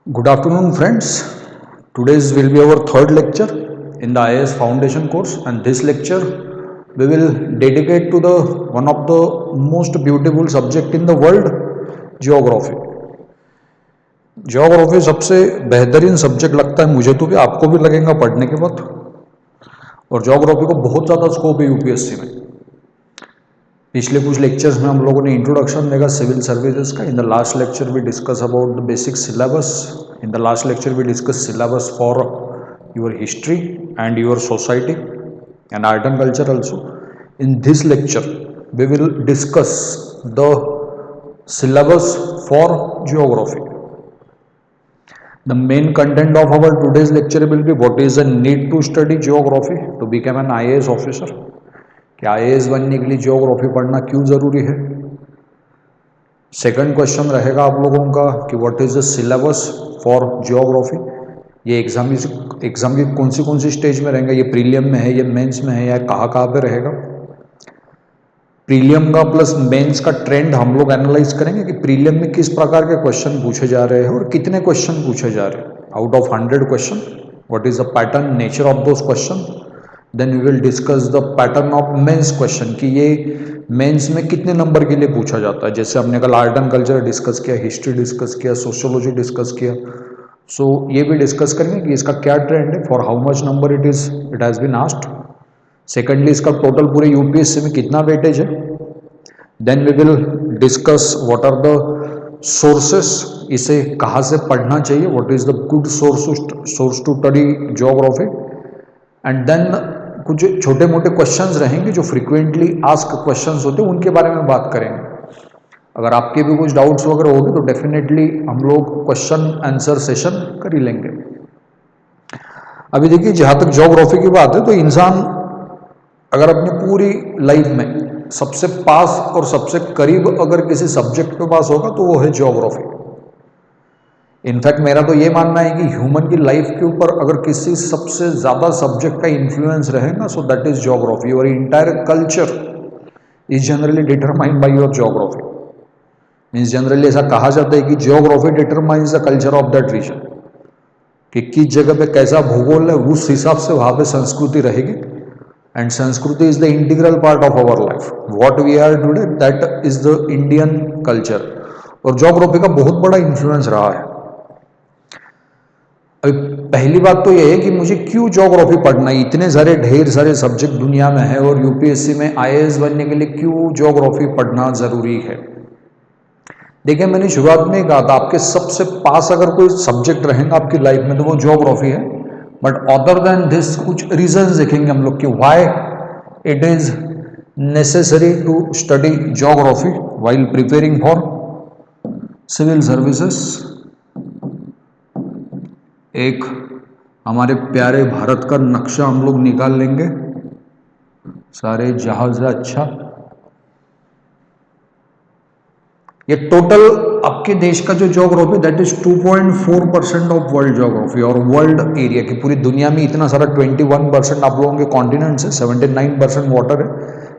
Good afternoon, friends. Today's will be our third lecture in the IAS Foundation course, and this lecture we will dedicate to the one of the most beautiful subject in the world, geography. Geography सबसे बेहतरीन subject लगता है मुझे तो, भी आपको भी लगेगा पढ़ने के बाद। और ज्योग्राफी को बहुत ज़्यादा स्कोप है यूपीएससी में। पिछले कुछ लेक्चर्स में हम लोगों ने इंट्रोडक्शन देखा सिविल सर्विसेज का। In the last lecture we discuss about the basic syllabus. इन द लास्ट lecture we discuss syllabus for your history and your society and art and culture also. In this lecture we will discuss the syllabus for geography. The main content of our today's lecture will be what is the need to study geography to become an IAS officer. कि IAS बनने के लिए geography पढ़ना क्यों ज़रूरी है। Second question रहेगा आप लोगों का कि what is the syllabus for geography. ये एग्जाम की कौन सी स्टेज में रहेंगे, ये प्रीलियम में है, ये मेंस में है, या कहाँ पे रहेगा। प्रीलियम का प्लस मेंस का ट्रेंड हम लोग एनालाइज करेंगे कि प्रीलियम में किस प्रकार के क्वेश्चन पूछे जा रहे हैं और कितने क्वेश्चन पूछे जा रहे हैं। Out of 100 question what is the pattern, nature of those question. Then we will discuss the pattern of mains question कि ये मेंस में कितने नंबर के लिए पूछा जाता है। जैसे हमने कल आर्ट एंड कल्चर डिस्कस किया, हिस्ट्री डिस्कस किया, सोशियोलॉजी डिस्कस किया। सो ये भी डिस्कस करेंगे कि इसका क्या ट्रेंड है, for how much number it has been asked. Secondly इसका टोटल पूरे यूपीएससी में कितना वेटेज है। Then we will discuss what are the sources, इसे कहाँ से पढ़ना चाहिए, what is the good source to study geography. And then कुछ छोटे मोटे क्वेश्चंस रहेंगे जो फ्रीक्वेंटली आस्क क्वेश्चंस होते हैं, उनके बारे में बात करेंगे। अगर आपके भी कुछ डाउट्स वगैरह होंगे तो डेफिनेटली हम लोग क्वेश्चन आंसर सेशन कर ही लेंगे। अभी देखिए, जहाँ तक ज्योग्राफी की बात है तो इंसान अगर अपनी पूरी लाइफ में सबसे पास और सबसे करीब अगर किसी सब्जेक्ट पे पास होगा तो वो है ज्योग्राफी। इनफैक्ट मेरा तो ये मानना है कि ह्यूमन की लाइफ के ऊपर अगर किसी सबसे ज़्यादा सब्जेक्ट का इन्फ्लुएंस रहेगा सो दैट इज ज्योग्राफी। और entire culture is generally determined by your geography. Means generally ऐसा कहा जाता है कि geography determines the culture of that region, कि किस जगह पे कैसा भूगोल है उस हिसाब से वहाँ पे संस्कृति रहेगी। एंड संस्कृति is the integral part of our life. What we are today that is the Indian culture. और ज्योग्राफी का बहुत बड़ा इन्फ्लुएंस रहा है। पहली बात तो यह है कि मुझे क्यों ज्योग्राफी पढ़ना है। इतने सारे ढेर सारे सब्जेक्ट दुनिया में है और यूपीएससी में आईएएस बनने के लिए क्यों ज्योग्राफी पढ़ना जरूरी है। देखिए, मैंने शुरुआत में कहा था आपके सबसे पास अगर कोई सब्जेक्ट रहेगा आपकी लाइफ में तो वो ज्योग्राफी है। बट अदर देन दिस कुछ रीजंस देखेंगे हम लोग कि why it is necessary to study geography while preparing for civil services. एक हमारे प्यारे भारत का नक्शा हम लोग निकाल लेंगे, सारे जहाज है। अच्छा, ये टोटल आपके देश का जो geography that is 2.4% of world geography और वर्ल्ड एरिया की। पूरी दुनिया में इतना सारा 21% आप लोगों के कॉन्टिनेंट्स है, 79% वाटर है।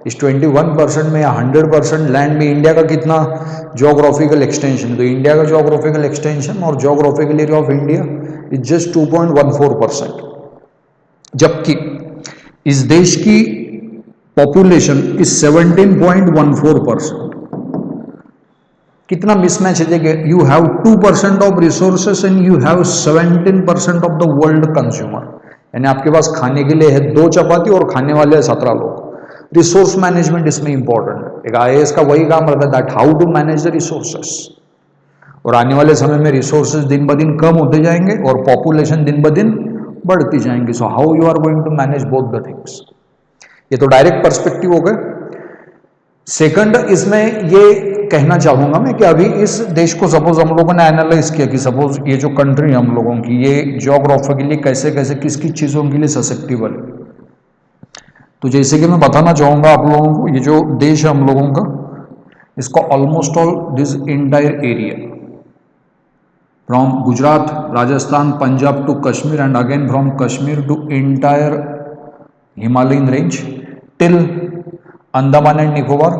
इस 21% में या 100% लैंड में इंडिया का कितना ज्योग्राफिकल एक्सटेंशन है। तो इंडिया का ज्योग्राफिकल एक्सटेंशन और geographical area of India is just 2.14%। जबकि इस देश की पॉपुलेशन इज 17.14%। कितना मिसमैच है। देखिए, you have 2% of resources and you have 17% of the world consumer. यानी आपके पास खाने के लिए है 2 चपाती और खाने वाले हैं 17 लोग। रिसोर्स मैनेजमेंट इसमें इंपॉर्टेंट है। एक आईएएस का वही काम रहता है that how to manage the resources. और आने वाले समय में रिसोर्सेज दिन ब दिन कम होते जाएंगे और पॉपुलेशन दिन ब दिन बढ़ती जाएंगी। So how you are going to manage both the things. ये तो डायरेक्ट पर्सपेक्टिव हो गए। सेकंड, इसमें ये कहना चाहूंगा मैं कि अभी इस देश को सपोज हम लोगों ने एनालाइज किया कि सपोज ये जो कंट्री है हम लोगों की, ये ज्योग्राफिकली कैसे कैसे किस किस चीज़ों के लिए ससेप्टिबल है। तो जैसे कि मैं बताना चाहूँगा आप लोगों को, ये जो देश है हम लोगों का, इसका almost all this entire area from Gujarat, Rajasthan, Punjab to Kashmir and again from Kashmir to entire Himalayan range till Andaman and Nicobar,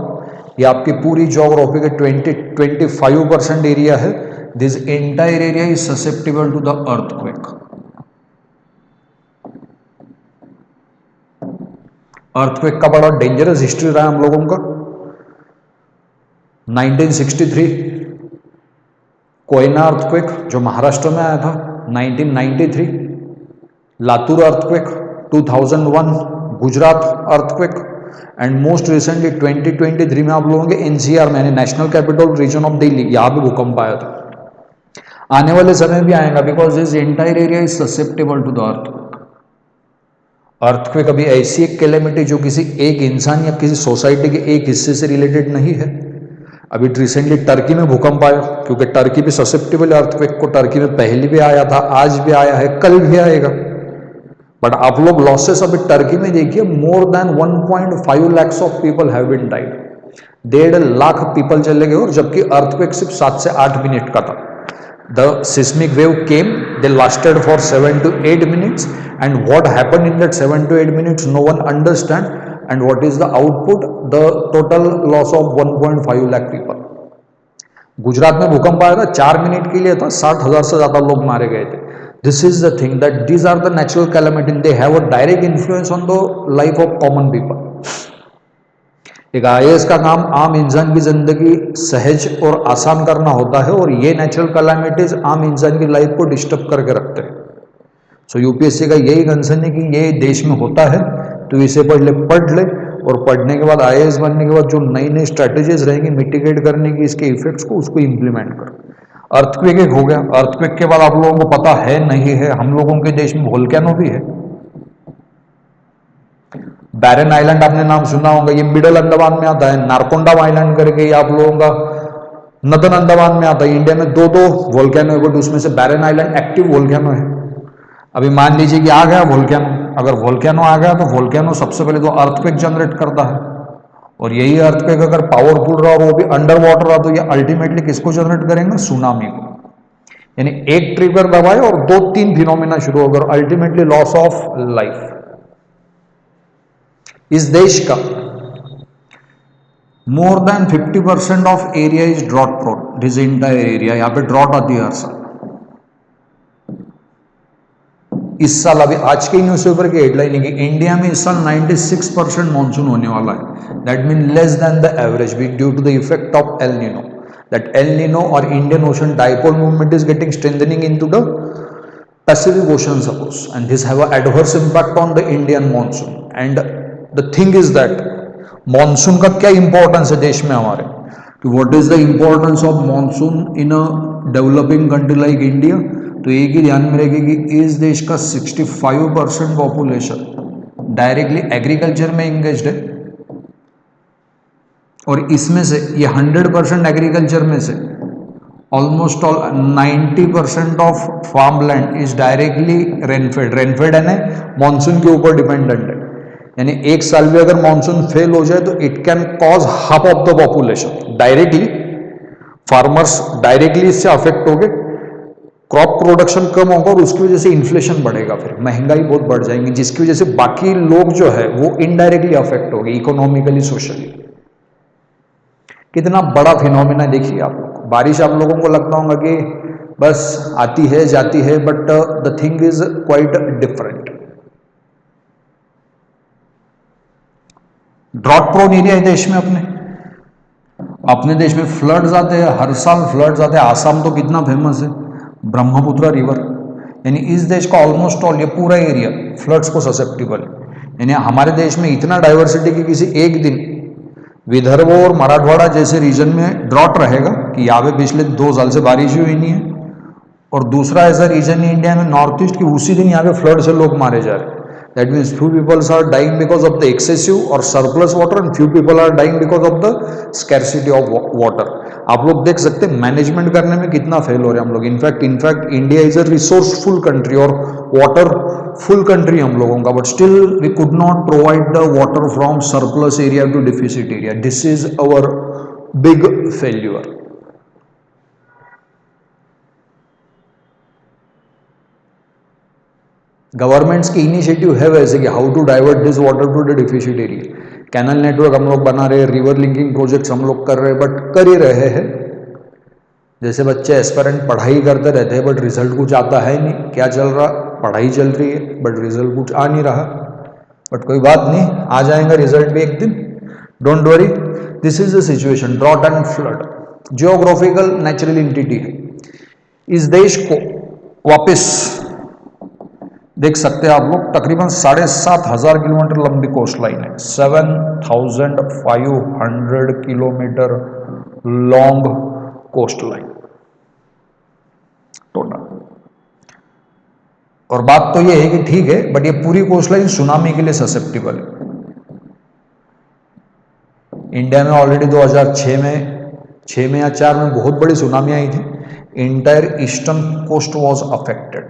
ये आपकी पूरी ज्योग्राफी के 20-25% एरिया है. This entire area is susceptible to the earthquake. Earthquake का बड़ा डेंजरस हिस्ट्री रहा है हम लोगों का. 1963 कोयना अर्थक्वेक जो महाराष्ट्र में आया था. 1993 Latur earthquake. 2001 Gujarat earthquake. And most recently 2023 में आप लोगों के एनसीआर में national capital region of Delhi, यहां भी भूकंप आया था. आने वाले समय भी आएगा because this entire area is susceptible to the earthquake. Earthquake अभी ऐसी एक कैलेमिटी जो किसी एक इंसान या किसी सोसाइटी के एक हिस्से से रिलेटेड नहीं है. अभी रिसेंटली टर्की में भूकंप आया, क्योंकि टर्की भी ससेप्टेबल है अर्थक्वेक को. टर्की में पहले भी आया था, आज भी आया है, कल भी आएगा. बट आप लोग लॉसेस अभी टर्की में देखिए, more than 1.5 lakhs of people have been died. 1.5 lakh people चले गए, और जबकि अर्थक्वेक सिर्फ 7 से 8 मिनट का था. The seismic wave came, they lasted for 7 to 8 minutes, and what happened in that 7 to 8 minutes no one understand, and what is the output, the total loss of 1.5 lakh people. Gujarat में भूकंप आया था, 4 minute के लिए था, 60,000 से ज्यादा लोग मारे गए थे. This is the thing that these are the natural calamity, they have a direct influence on the life of common people. एक आईएएस का काम आम इंसान की जिंदगी सहज और आसान करना होता है, और ये नेचुरल कैलामिटीज आम इंसान की लाइफ को डिस्टर्ब करके रखते हैं. सो यूपीएससी का यही कंसर्न है कि ये देश में होता है, तो इसे पढ़ ले, और पढ़ने के बाद आईएएस बनने के बाद जो नई नई स्ट्रैटेजीज रहेंगी मिटिगेट करने की इसके इफेक्ट्स को, उसको इंप्लीमेंट करो. अर्थक्वेक एक हो गया. अर्थक्वेक के बाद आप लोगों को पता है नहीं है, हम लोगों के देश में वोल्केनो भी है. बैरन आइलैंड आपने नाम सुना होगा, ये मिडल अंडमान में आता है. नारकोंडा आइलैंड करके ये आप लोगों का नदन अंडमान में आता है. इंडिया में दो वोल्केनो है, बट उसमें से बैरन आइलैंड एक्टिव वोल्केनो है. अभी मान लीजिए कि आ गया वोल्केनो. अगर वोल्केनो आ गया तो वोल्केनो सबसे पहले तो अर्थक्वेक जनरेट करता है, और यही अर्थक्वेक अगर पावरफुल रहा और वो भी अंडर वाटर रहा तो ये अल्टीमेटली किसको जनरेट करेंगे? सुनामी को. यानी एक ट्रिगर दबाए और 2-3 फिनोमिना शुरू होगा, और अल्टीमेटली लॉस ऑफ लाइफ. इस देश का more than 50% of area is drought prone. This entire area, यहाँ पे ड्रॉट आती है हर साल. इस साल अभी आज के न्यूज़पेपर की हेडलाइन है कि इंडिया में इस साल 96% मानसून होने वाला है. That mean less than the average due to the effect of El Nino. That El Nino और Indian ocean dipole movement is getting strengthening into the Pacific ocean suppose, and this have a adverse impact on the Indian monsoon. And the thing is that monsoon का क्या importance है देश में हमारे, कि what is the importance of monsoon in a developing country like India. तो एक ही ध्यान में रखेगी कि इस देश का 65% पॉपुलेशन डायरेक्टली एग्रीकल्चर में इंगेज्ड है, और इसमें से ये 100% एग्रीकल्चर में से almost all 90% of farm land is directly rainfed. Rainfed है मानसून के ऊपर डिपेंडेंट है. यानी एक साल भी अगर मानसून फेल हो जाए तो it can cause half of the population directly. Farmers directly इससे अफेक्ट हो गए, क्रॉप प्रोडक्शन कम होगा, और उसकी वजह से इन्फ्लेशन बढ़ेगा, फिर महंगाई बहुत बढ़ जाएंगी, जिसकी वजह से बाकी लोग जो है वो इनडायरेक्टली अफेक्ट हो गए इकोनॉमिकली, सोशली. कितना बड़ा फिनोमिना देखिए आप लोग. बारिश आप लोगों को लगता होगा कि बस आती है जाती है, but the thing is quite different. Drought prone area है देश में अपने देश में फ्लड्स आते हैं, हर साल फ्लड्स आते हैं. आसाम तो कितना फेमस है, ब्रह्मपुत्र रिवर. यानी इस देश का ऑलमोस्ट ऑल ये पूरा एरिया फ्लड्स को ससेप्टेबल है. यानी हमारे देश में इतना डाइवर्सिटी कि किसी एक दिन विदर्भ और मराठवाड़ा जैसे रीजन में ड्रॉट रहेगा कि यहाँ पे पिछले 2 साल से बारिश ही हुई नहीं है, और दूसरा ऐसा रीजन है इंडिया में नॉर्थ ईस्ट की उसी दिन यहाँ पे फ्लड से लोग मारे जा रहे हैं. That means few people are dying because of the excessive or surplus water, and few people are dying because of the scarcity of water. आप लोग देख सकते हैं मैनेजमेंट करने में कितना फेल हो रहे हैं हम लोग. In fact India is a resourceful country और वाटर फुल कंट्री हम लोगों का, but still we could not provide the water from surplus area to deficit area. This is our big failure. Governments की इनिशिएटिव है वैसे कि how to divert this water to the deficit area. Canal network हम लोग बना रहे हैं, river linking projects हम लोग कर रहे हैं, बट कर ही रहे हैं। जैसे बच्चे एस्पिरेंट पढ़ाई करते रहते हैं बट रिजल्ट कुछ आता है नहीं। क्या चल रहा? पढ़ाई चल रही है बट रिजल्ट कुछ आ नहीं रहा। बट कोई बात नहीं, आ जाएगा रिजल्ट भी एक दिन, don't worry. This is the situation, drought and flood geographical natural entity है। इस देश को वापस देख सकते हैं आप लोग, तकरीबन 7,500 किलोमीटर लंबी कोस्ट लाइन है, 7,500 kilometre long coast line total. और बात तो ये है कि ठीक है, बट ये पूरी कोस्ट लाइन सुनामी के लिए ससेप्टिबल है। इंडिया में ऑलरेडी 2006 में 6 या 4 में बहुत बड़ी सुनामी आई थी। Entire eastern coast was affected,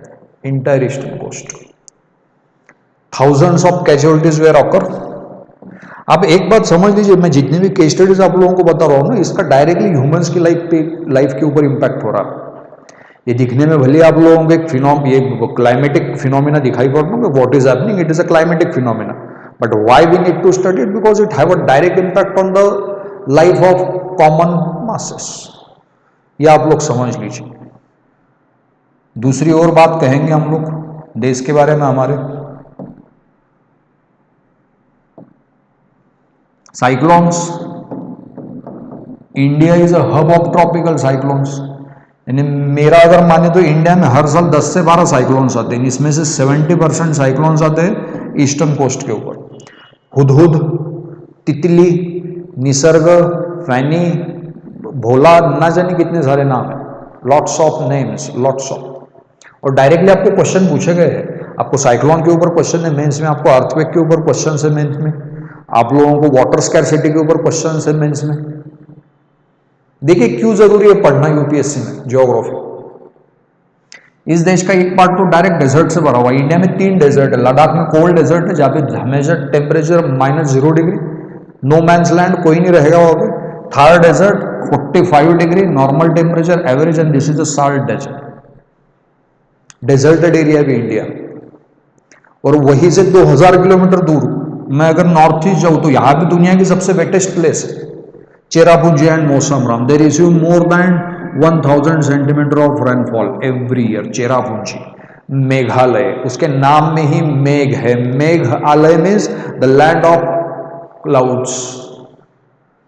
entire eastern coast, thousands of casualties were occur. आप एक बात समझ लीजिए, मैं जितनी भी केस स्टडीज आप लोगों को बता रहा हूं ना, इसका डायरेक्टली ह्यूमंस की लाइफ के ऊपर इंपैक्ट हो रहा है। ये दिखने में भले आप लोगों को एक ये क्लाइमेटिक फिनोमिना दिखाई पड़ रहा है, what is happening, it is a climatic phenomena, but why we need to study it, because it have a direct impact on the life of common masses. ये आप लोग समझ लीजिए। दूसरी और बात कहेंगे हम लोग देश के बारे में हमारे, cyclones. India is a hub of tropical cyclones. यानी मेरा अगर माने तो इंडिया में हर साल 10 से 12 साइक्लोन्स आते हैं, इसमें से 70% साइक्लोन्स आते हैं ईस्टर्न कोस्ट के ऊपर। हुदहुद, तितली, निसर्ग, फैनी, भोला, ना जाने कितने सारे नाम है, lots of names, lots of. और डायरेक्टली आपको क्वेश्चन पूछे गए हैं। आपको साइक्लोन के ऊपर क्वेश्चन है मेंस में, आपको अर्थक्वेक के ऊपर क्वेश्चन है मेंस में, आप लोगों को वाटर स्कैरसिटी के ऊपर क्वेश्चन है मेंस में। देखिए क्यों जरूरी है पढ़ना यूपीएससी में ज्योग्राफी। इस देश का एक पार्ट तो डायरेक्ट डेजर्ट से भरा हुआ है। इंडिया में 3 डेजर्ट है। लद्दाख में कोल्ड डेजर्ट है जहाँ पे हमेशा temperature -0 degree, no man's land, कोई नहीं रहेगा वहां पे। Thar desert 45 degree normal temperature average, and this is the salt desert, deserted area भी इंडिया। और वहीं से 2000 किलोमीटर दूर मैं अगर नॉर्थ ईस्ट जाऊं तो यहां भी दुनिया की सबसे वेटेस्ट प्लेस है, Cherrapunji and Mawsynram. They receive more than 1000 centimetre of rainfall every year. Cherrapunji, Meghalaya, उसके नाम में ही मेघ है। Meghalaya means the land of clouds.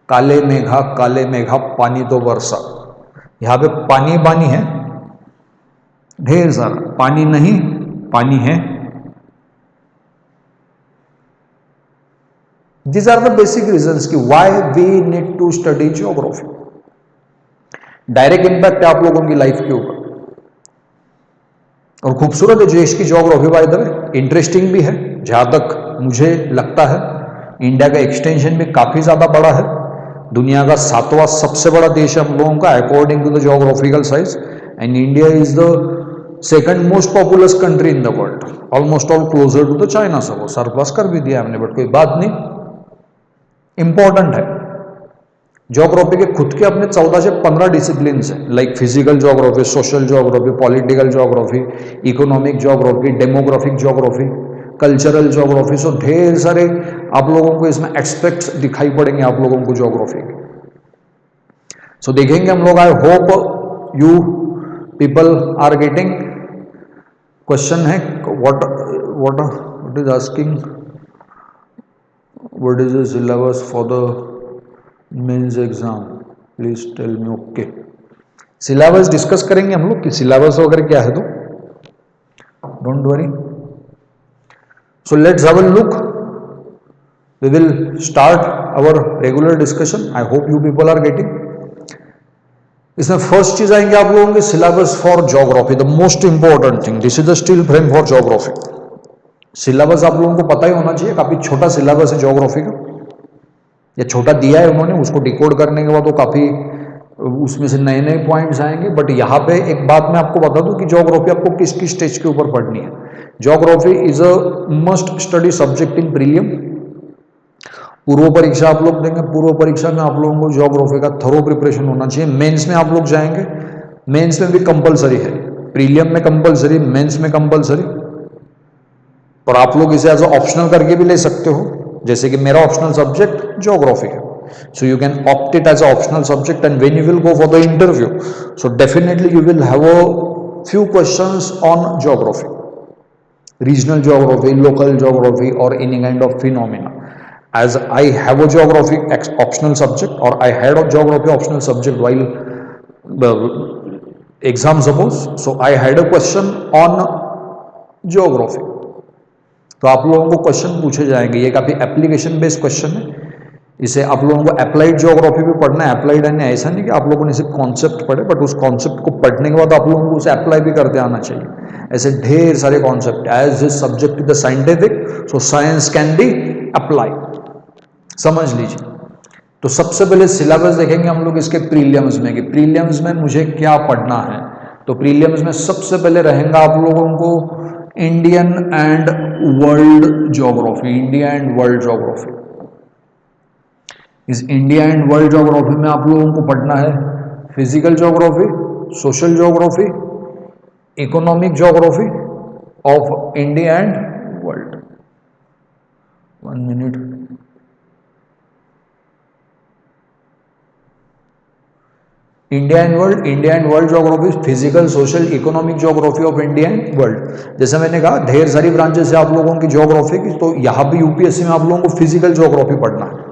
काले मेघा, पानी तो वर्षा। यहां पे पानी पानी है ढेर सारा, पानी नहीं पानी है। These are the basic reasons कि why we need to study geography. Direct impact है आप लोगों की लाइफ के ऊपर। और खूबसूरत है देश की geography, by the way interesting भी है जहां तक मुझे लगता है। इंडिया का एक्सटेंशन भी काफी ज्यादा बड़ा है, दुनिया का 7वां सबसे बड़ा देश है हम लोगों का according to the geographical size, and India is the second most populous country in the world, almost all closer to the China. सब सरप्लस कर भी दिया हमने, बट कोई बात नहीं, इंपॉर्टेंट है। ज्योग्राफी के खुद के अपने 14 से 15 डिसिप्लिन हैं, like physical geography, social geography, political geography, economic geography, demographic geography, cultural geography. So ढेर सारे आप लोगों को इसमें एस्पेक्ट्स दिखाई पड़ेंगे आप लोगों को ज्योग्राफी के। सो देखेंगे हम लोग। I hope you people are getting. Question है what is asking, what is the syllabus for the mains exam, please tell me. Okay, syllabus discuss करेंगे हम लोग कि सिलेबस वगैरह क्या है, तो don't worry. So let's have a look, we will start our regular discussion. I hope you people are getting. इसमें first चीज आएंगे आप लोगों के syllabus for geography, the most important thing, this is the steel frame for geography. Syllabus आप लोगों को पता ही होना चाहिए, काफी छोटा सिलेबस है ज्योग्राफी का, या छोटा दिया है उन्होंने, उसको डिकोड करने के बाद वो काफी उसमें से नए नए पॉइंट्स आएंगे। बट यहाँ पे एक बात मैं आपको बता दूं कि ज्योग्राफी आपको किस किस स्टेज के ऊपर पढ़नी है। Geography is a must study subject in prelim. पूर्व परीक्षा आप लोग देंगे, पूर्व परीक्षा में आप लोगों को ज्योग्राफी का थरो प्रिपरेशन होना चाहिए। मेंस में आप लोग जाएंगे, मेंस में भी कंपलसरी है, प्रीलियम में कंपलसरी, मेंस में कंपलसरी, और आप लोग इसे एज ऑप्शनल करके भी ले सकते हो। जैसे कि मेरा ऑप्शनल सब्जेक्ट ज्योग्राफी है, so you can opt it as an optional subject, and when you will go for the interview, so definitely you will have a few questions on geography, regional geography, local geography, or any kind of phenomena. As I have a geography optional subject, or I had a geography optional subject while the exam suppose, so I had a question on geography. तो आप लोगों को question पूछे जाएंगे, ये काफी application based question है, इसे आप लोगों को अप्लाइड ज्योग्राफी भी पढ़ना है। अप्लाइड यानी ऐसा नहीं कि आप लोगों ने सिर्फ कॉन्सेप्ट पढ़े, बट उस कॉन्सेप्ट को पढ़ने के बाद आप लोगों को उसे अप्लाई भी करते आना चाहिए। ऐसे ढेर सारे concept, as this subject the scientific, so science can be apply, समझ लीजिए। तो सबसे पहले सिलेबस देखेंगे हम लोग इसके प्रीलिम्स में, कि प्रीलिम्स में मुझे क्या पढ़ना है। तो प्रीलिम्स में सबसे पहले रहेगा आप लोगों को Indian and world geography, India and world geography. इस इंडिया एंड वर्ल्ड ज्योग्राफी में आप लोगों को पढ़ना है physical geography, social geography, economic geography of India and world. 1 minute, India and world, India and world geography, physical, social, economic geography of India and world. जैसे मैंने कहा ढेर सारी ब्रांचेस है आप लोगों की ज्योग्राफी की, तो यहां भी यूपीएससी में आप लोगों को फिजिकल ज्योग्राफी पढ़ना है।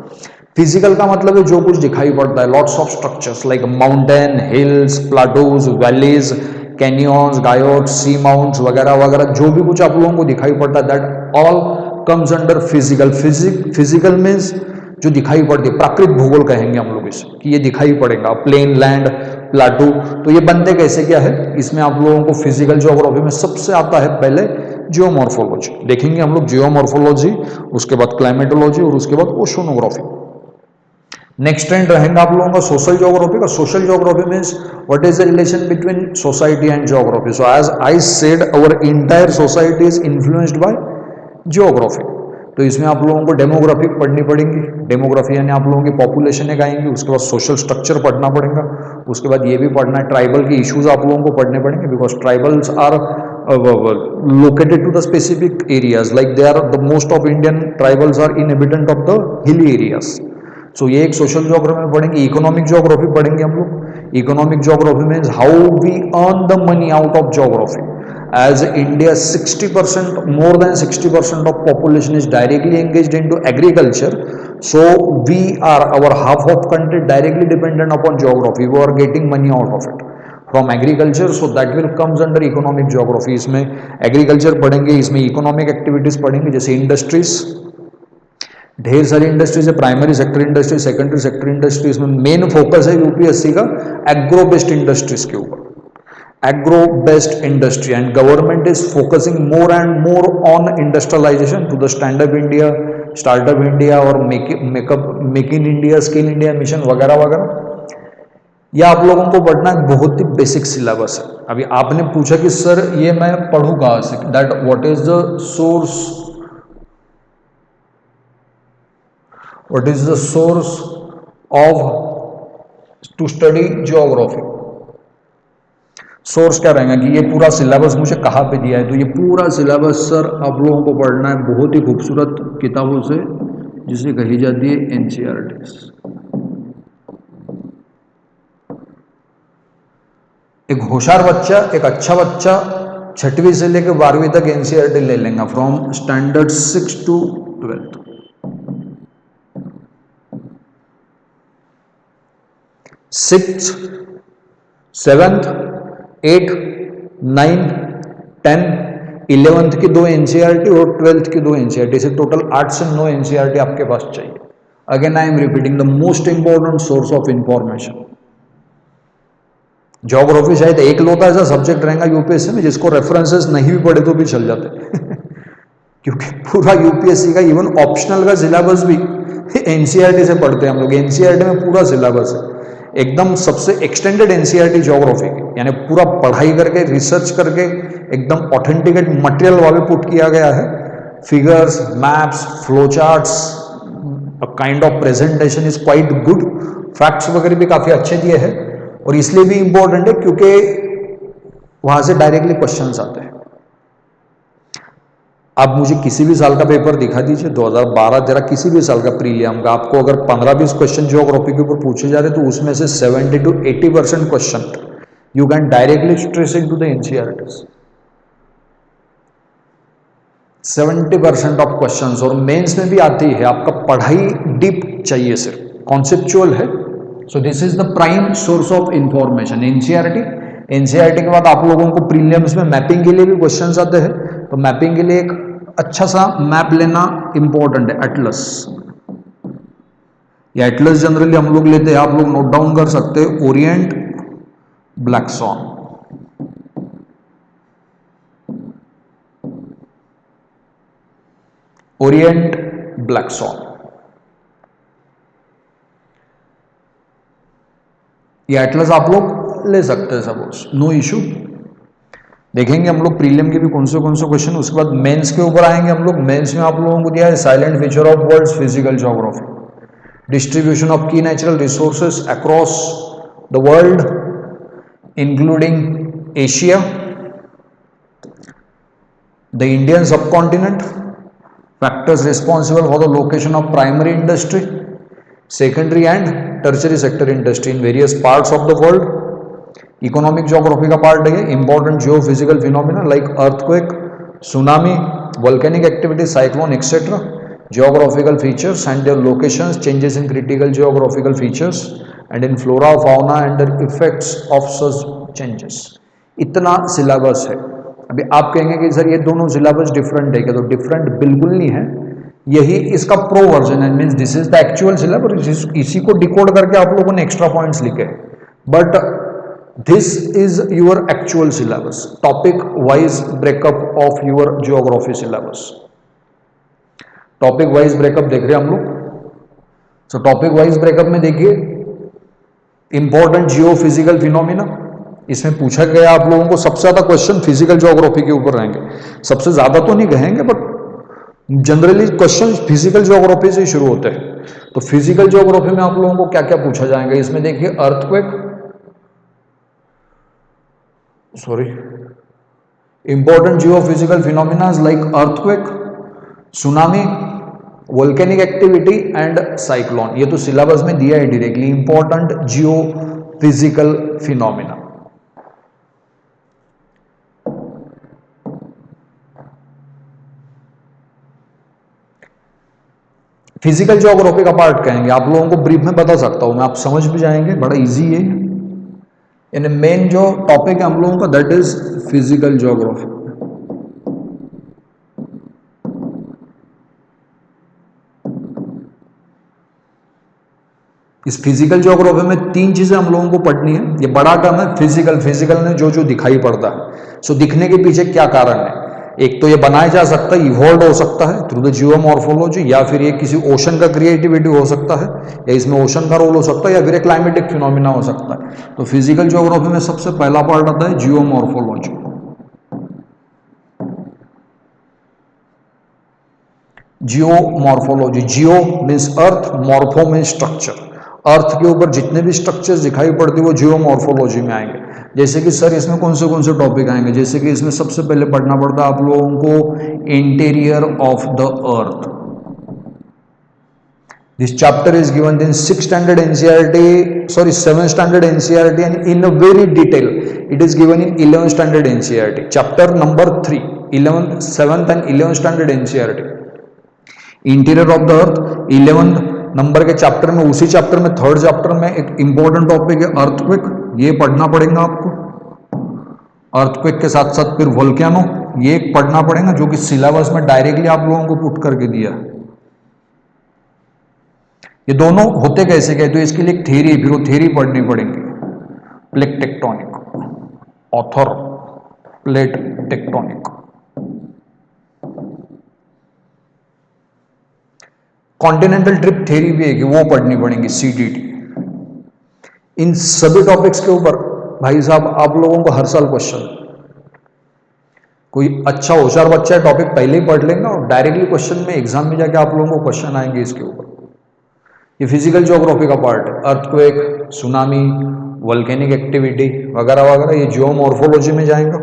फिजिकल का मतलब है जो कुछ दिखाई पड़ता है, lots of structures like mountain, hills, plateaus, valleys, canyons, guyots, sea mounts वगैरह वगैरह, जो भी कुछ आप लोगों को दिखाई पड़ता है, that all comes under physical. Physical means जो दिखाई पड़ती है, प्राकृतिक भूगोल कहेंगे हम लोग इसे, कि ये दिखाई पड़ेगा, प्लेन, लैंड, प्लाटू। तो ये बनते कैसे क्या है, इसमें आप लोगों को फिजिकल ज्योग्राफी में सबसे आता है पहले जियोमॉर्फोलॉजी, देखेंगे हम लोग जियोमॉर्फोलॉजी, उसके बाद क्लाइमेटोलॉजी और उसके बाद ओशोनोग्राफी। नेक्स्ट ट्रेंड रहेगा आप लोगों का सोशल ज्योग्राफी का। Social geography means what is the relation between society and geography. So as I said our entire society is influenced by geography. तो इसमें आप लोगों को डेमोग्राफी पढ़नी पड़ेगी, डेमोग्राफी यानी आप लोगों की पॉपुलेशन एक आएंगी, उसके बाद सोशल स्ट्रक्चर पढ़ना पड़ेगा, उसके बाद ये भी पढ़ना है ट्राइबल के इश्यूज आप लोगों को पढ़ने पड़ेंगे, because tribals are located to the specific areas, like they are the most of Indian tribals are inhabitant of the hilly areas. So ये एक सोशल ज्योग्राफी में पढ़ेंगे। इकोनॉमिक ज्योग्राफी पढ़ेंगे हम लोग। Economic geography means how we earn the money out of geography. As India 60%, more than 60% of population is directly engaged into agriculture, so we are, our half of country directly dependent upon geography. We are getting money out of it from agriculture, so that will comes under economic geography. इसमें agriculture पढ़ेंगे, इसमें economic activities पढ़ेंगे, जैसे industries, ढेर सारी industries है, primary sector industry, secondary sector industry. इसमें main focus है यूपीएससी का एग्रो बेस्ड इंडस्ट्रीज के ऊपर, agro based industry, and government is focusing more and more on industrialisation to the stand up India, startup India और make in India, skill India mission वगैरह वगैरह। यह आप लोगों को पढ़ना एक बहुत ही बेसिक सिलेबस है। अभी आपने पूछा कि सर ये मैं पढ़ूं कहां से, that what is the source, what is the source of to study geography। Source क्या रहेगा कि ये पूरा सिलेबस मुझे कहाँ पे दिया है। तो ये पूरा सिलेबस सर आप लोगों को पढ़ना है बहुत ही खूबसूरत किताबों से, जिसे कही जाती है एनसीईआरटी। एक होशियार बच्चा, एक अच्छा बच्चा 6वीं से लेकर 12वीं तक एनसीईआरटी ले लेंगे, from standard 6 to 12th। 6th, 7th, 8th, 9th, 10th, 11th की 2 एनसीईआरटी और 12th की 2 एनसीईआरटी, से टोटल 8 से 9 एनसीईआरटी आपके पास चाहिए। Again I am repeating, the most important source of information. Geography शायद एक लौता ऐसा सब्जेक्ट रहेगा यूपीएससी में जिसको रेफरेंसेस नहीं भी पढ़े तो भी चल जाते क्योंकि पूरा यूपीएससी का इवन ऑप्शनल का सिलेबस भी एनसीईआरटी से पढ़ते हैं हम लोग। एनसीईआरटी में पूरा सिलेबस है एकदम, सबसे एक्सटेंडेड एनसीईआरटी ज्योग्राफी की, यानी पूरा पढ़ाई करके रिसर्च करके एकदम ऑथेंटिकेट मटेरियल वाले पुट किया गया है। Figures, maps, flow charts, kind of presentation is quite good, facts वगैरह भी काफी अच्छे दिए हैं, और इसलिए भी इंपॉर्टेंट है क्योंकि वहां से डायरेक्टली क्वेश्चंस आते हैं। आप मुझे किसी भी साल का पेपर दिखा दीजिए, 2012 जरा किसी भी साल का प्रीलियम का, आपको अगर 15-20 क्वेश्चन ज्योग्राफी के ऊपर पूछे जा रहे तो उसमें से 70 to 80% question you can directly trace into the NCERTs. 70% of questions, और मेंस में भी आती है। आपका पढ़ाई डीप चाहिए, सिर्फ कॉन्सेप्चुअल है। So this is the prime source of information NCERT. NCERT के बाद आप लोगों को प्रीलिम्स में मैपिंग के लिए भी क्वेश्चंस आते हैं, तो मैपिंग के लिए एक अच्छा सा मैप लेना इंपॉर्टेंट है, एटलस। या एटलस जनरली हम लोग लेते हैं, आप लोग नोट डाउन कर सकते हैं, Orient BlackSwan. Orient BlackSwan, ये एटलस आप लोग ले सकते हैं, सपोज नो इशू। देखेंगे हम लोग प्रीलियम के भी कौन से क्वेश्चन। उसके बाद मेंस के ऊपर आएंगे हम लोग। मेंस में आप लोगों को दिया है silent feature of worlds, physical geography, distribution of की natural resources across the world including Asia, the Indian subcontinent, factors responsible for the location of primary industry, secondary and tertiary sector industry in various parts of the world. Economic geography का part है, important geo physical phenomena like earthquake, tsunami, volcanic activity, cyclone etcetera, geographical features and their locations, changes in critical geographical features and in flora fauna and the effects of such changes। इतना syllabus है। अभी आप कहेंगे कि sir ये दोनों syllabus different है क्या? तो डिफरेंट बिल्कुल नहीं है, यही इसका प्रो वर्जन है, means this is the actual syllabus. इसी को डिकोड करके आप लोगों ने एक्स्ट्रा पॉइंट्स लिखे, but this is your actual syllabus, topic wise breakup of your geography syllabus. Topic wise breakup देख रहे हैं हम लोग। सो टॉपिक वाइज ब्रेकअप में देखिए, इंपॉर्टेंट जियो फिजिकल फिनोमिना, इसमें पूछा गया आप लोगों को सबसे ज्यादा क्वेश्चन फिजिकल ज्योग्राफी के ऊपर रहेंगे। सबसे ज्यादा तो नहीं कहेंगे, but generally question physical geography से शुरू होते हैं। तो फिजिकल ज्योग्राफी में आप लोगों को क्या क्या पूछा जाएगा, इसमें देखिए earthquake, important geo physical phenomena like earthquake, tsunami, volcanic activity and cyclone. ये तो सिलेबस में दिया है directly, important geo physical phenomena. Physical geography का पार्ट कहेंगे, आप लोगों को ब्रीफ में बता सकता हूं मैं, आप समझ भी जाएंगे, बड़ा इजी है। यानी मेन जो टॉपिक है हम लोगों का दैट इज फिजिकल ज्योग्राफी। इस फिजिकल ज्योग्राफी में तीन चीजें हम लोगों को पढ़नी है। ये बड़ा टर्म है फिजिकल, फिजिकल में जो जो दिखाई पड़ता है। सो दिखने के पीछे क्या कारण है? एक तो ये बनाया जा सकता है, इवॉल्व हो सकता है थ्रू द जियोमॉर्फोलॉजी, या फिर ये किसी ओशन का क्रिएटिविटी हो सकता है, या इसमें ओशन का रोल हो सकता है, या फिर एक क्लाइमेटिक फिनोमिना हो सकता है। तो फिजिकल ज्योग्राफी में सबसे पहला पार्ट आता है geomorphology. Geomorphology, geo means earth, morpho means structure. Earth के ऊपर जितने भी स्ट्रक्चर्स दिखाई पड़ती है वो जियोमॉर्फोलॉजी में आएंगे। जैसे कि सर इसमें कौन से टॉपिक आएंगे, जैसे कि इसमें सबसे पहले पढ़ना पड़ता है आप लोगों को interior of the earth. This chapter is given in 6th standard NCERT, sorry 7th standard NCERT, and in a very detail it is given in 11th standard NCERT, chapter number 3, 11th, 7th and 11th standard NCERT। Interior of the earth 11th number के chapter में, उसी chapter में 3rd chapter में एक important topic है earthquake, ये पढ़ना पड़ेगा आपको। अर्थक्वेक के साथ साथ फिर वोल्केनो, ये पढ़ना पड़ेगा, जो कि सिलेबस में डायरेक्टली आप लोगों को पुट करके दिया है। ये दोनों होते कैसे गए, तो इसके लिए एक थ्योरी, फिर वो थ्योरी पढ़नी पड़ेगी। Plate tectonic, author plate tectonic. Continental drip theory भी है कि वो पढ़नी पड़ेगी, CDT। इन सभी टॉपिक्स के ऊपर भाई साहब आप लोगों को हर साल क्वेश्चन, कोई अच्छा होशियार बच्चा है टॉपिक पहले ही पढ़ लेगा और डायरेक्टली क्वेश्चन में एग्जाम में जाके आप लोगों को क्वेश्चन आएंगे इसके ऊपर। ये फिजिकल ज्योग्राफी का पार्ट है, अर्थक्वेक, सुनामी, वोल्केनिक एक्टिविटी वगैरह वगैरह, ये जियोमॉर्फोलॉजी में जाएगा।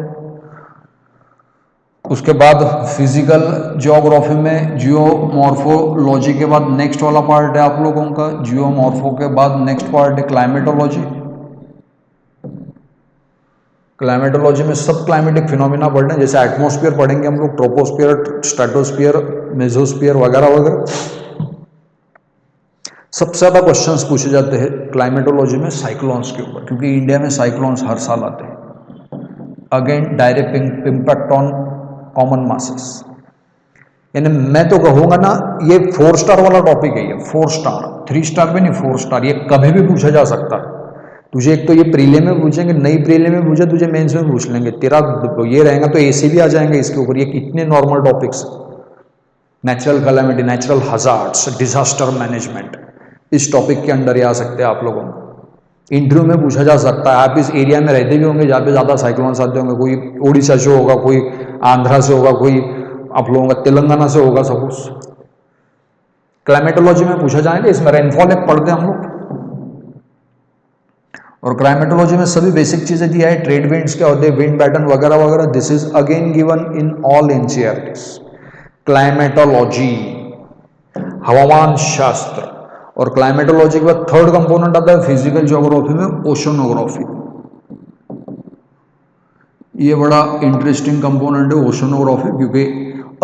उसके बाद फिजिकल ज्योग्राफी में जियोमॉर्फोलॉजी के बाद नेक्स्ट वाला पार्ट है आप लोगों का, जियोमॉर्फो के बाद नेक्स्ट पार्ट है क्लाइमेटोलॉजी। क्लाइमेटोलॉजी में सब क्लाइमेटिक फिनोमिना पढ़ रहे हैं, जैसे एटमॉस्फेयर पढ़ेंगे हम लोग, ट्रोपोस्फियर, स्ट्रेटोस्फियर, मेसोस्फियर वगैरह वगैरह। सबसे ज़्यादा क्वेश्चंस पूछे जाते हैं क्लाइमेटोलॉजी में साइक्लोन्स के ऊपर, क्योंकि इंडिया में साइक्लोन्स हर साल आते हैं। Again direct impact on common masses. यानी मैं तो कहूँगा ना, ये 4 स्टार वाला टॉपिक है, ये 4 स्टार, 3 स्टार भी नहीं, 4 स्टार, ये कभी भी पूछा जा सकता है। तुझे एक तो ये प्रीलिम में पूछेंगे, नई प्रीलिम में पूछे, तुझे मेंस में पूछ लेंगे, तेरा ये रहेगा तो एसी भी आ जाएंगे इसके ऊपर। ये कितने normal topics, natural calamity, natural hazards, disaster management, इस टॉपिक के अंडर ही आ सकते हैं आप लोगों को। इंटरव्यू में पूछा जा सकता है। आप इस एरिया में रहते भी होंगे जहाँ पे ज़्यादा साइक्लोन्स आते होंगे, कोई उड़ीसा से होगा, कोई आंध्रा से होगा, कोई आप लोगों का तेलंगाना से होगा, सपोज। क्लाइमेटोलॉजी में पूछा जाएगा, इसमें रेनफॉल एक पढ़ते हैं हम लोग, और क्लाइमेटोलॉजी में सभी बेसिक चीजें दिया है, ट्रेड विंड्स क्या होते हैं, विंड पैटर्न वगैरह वगैरह। This is again given in all NCERTs. Climatology, हवामान शास्त्र। और क्लाइमेटोलॉजी के बाद थर्ड कंपोनेंट आता है फिजिकल ज्योग्राफी में ओशनोग्राफी। ये बड़ा इंटरेस्टिंग कंपोनेंट है ओशनोग्राफी, क्योंकि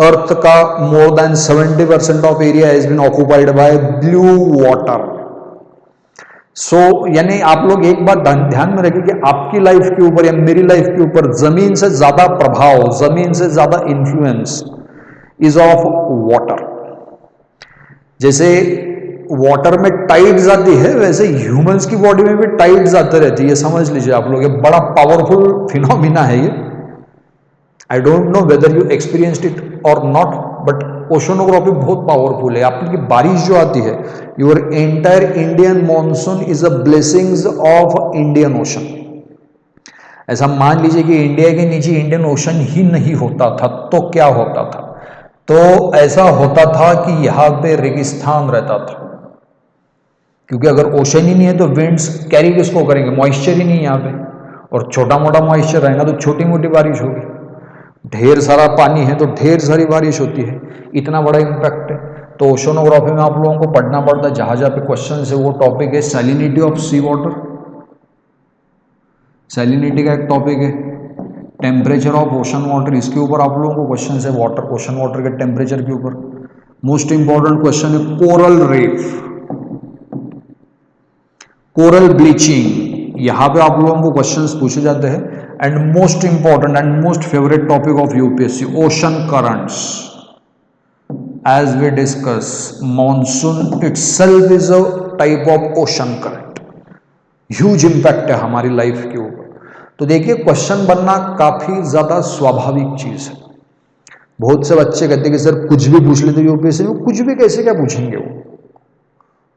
अर्थ का more than 70% of area has been occupied by blue water. So यानी आप लोग एक बात ध्यान में रखिए कि आपकी लाइफ के ऊपर या मेरी लाइफ के ऊपर जमीन से ज्यादा प्रभाव, जमीन से ज्यादा इंफ्लुएंस इज ऑफ वाटर। जैसे वाटर में टाइड्स आती है, वैसे ह्यूमंस की बॉडी में भी टाइड्स आते रहती है, ये समझ लीजिए आप लोग। ये बड़ा पावरफुल फिनोमिना है ये। I don't know whether you experienced it और नॉट, बट ओशनोग्राफी बहुत पावरफुल है। आपकी बारिश जो आती है, your entire Indian monsoon is a blessings of Indian ocean. ऐसा मान लीजिए कि इंडिया के नीचे इंडियन ओशन ही नहीं होता था तो क्या होता था? तो ऐसा होता था कि यहां पे रेगिस्तान रहता था, क्योंकि अगर ओशन ही नहीं है तो विंड्स कैरी किसको करेंगे? मॉइस्चर ही नहीं है यहाँ पे, और छोटा मोटा मॉइस्चर रहेगा तो छोटी मोटी बारिश होगी। ढेर सारा पानी है तो ढेर सारी बारिश होती है। इतना बड़ा इम्पैक्ट है। तो ओशनोग्राफी में आप लोगों को पढ़ना पड़ता है, जहां जहां पे क्वेश्चन है वो टॉपिक है salinity of sea water. Salinity का एक टॉपिक है। टेम्परेचर ऑफ ओशन वाटर, इसके ऊपर आप लोगों को क्वेश्चन है वाटर, ओशन वाटर के टेम्परेचर के ऊपर। मोस्ट इंपॉर्टेंट क्वेश्चन है कोरल रीफ, कोरल ब्लीचिंग, यहां पे आप लोगों को क्वेश्चंस पूछे जाते हैं। And most important and most favourite topic of UPSC, ocean currents. As we discuss, monsoon itself is a type of ocean current. Huge impact है हमारी लाइफ के ऊपर। तो देखिए, क्वेश्चन बनना काफी ज्यादा स्वाभाविक चीज है। बहुत से बच्चे कहते हैं कि सर कुछ भी पूछ लेते यूपीएससी में। कुछ भी कैसे, क्या पूछेंगे वो?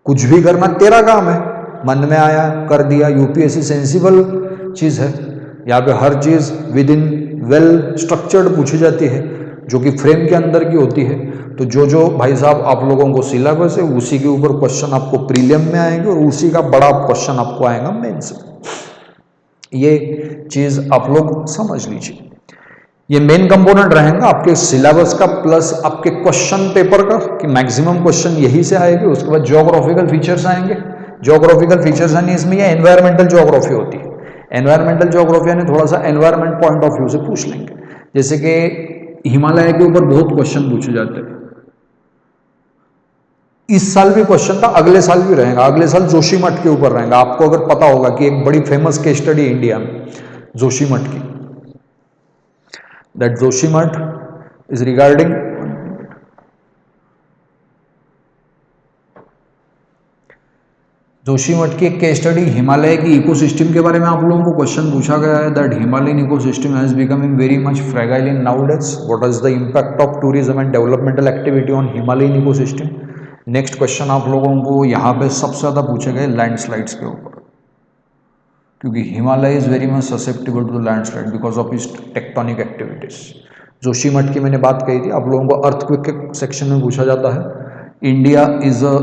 कुछ भी करना तेरा काम है, मन में आया कर दिया। यूपीएससी सेंसिबल चीज है, यहाँ पे हर चीज विद इन वेल स्ट्रक्चर्ड पूछी जाती है, जो कि फ्रेम के अंदर की होती है। तो जो भाई साहब आप लोगों को सिलेबस है, उसी के ऊपर क्वेश्चन आपको प्रीलिम में आएंगे और उसी का बड़ा क्वेश्चन आपको आएगा मेंस में। ये चीज आप लोग समझ लीजिए। ये मेन कंपोनेंट रहेगा आपके सिलेबस का प्लस आपके क्वेश्चन पेपर का, कि मैक्सिमम क्वेश्चन यही से आएंगे। उसके बाद ज्योग्राफिकल फीचर्स आएंगे। ज्योग्राफिकल फीचर्स यानी इसमें ये एनवायरमेंटल ज्योग्राफी होती है। एनवायरमेंटल ज्योग्राफी यानी थोड़ा सा एनवायरमेंट पॉइंट ऑफ व्यू से पूछ लेंगे। जैसे कि हिमालय के ऊपर बहुत क्वेश्चन पूछे जाते हैं। इस साल भी क्वेश्चन था, अगले साल भी रहेगा। अगले साल जोशीमठ के ऊपर रहेगा। आपको अगर पता होगा कि एक बड़ी फेमस केस स्टडी इंडिया में जोशीमठ की, that Joshimath is regarding Joshimath की एक केस स्टडी हिमालय की इकोसिस्टम के बारे में आप लोगों को क्वेश्चन पूछा गया है। That Himalayan ecosystem has becoming very much fragile in nowadays. What is the impact of tourism and developmental activity on Himalayan ecosystem? Next question आप लोगों को यहाँ पे सबसे ज्यादा पूछे गए लैंडस्लाइड्स के ऊपर, क्योंकि Himalaya is very much susceptible to landslide because of its tectonic activities. Joshimath की मैंने बात कही थी, आप लोगों को अर्थक्वेक के सेक्शन में पूछा जाता है। India is a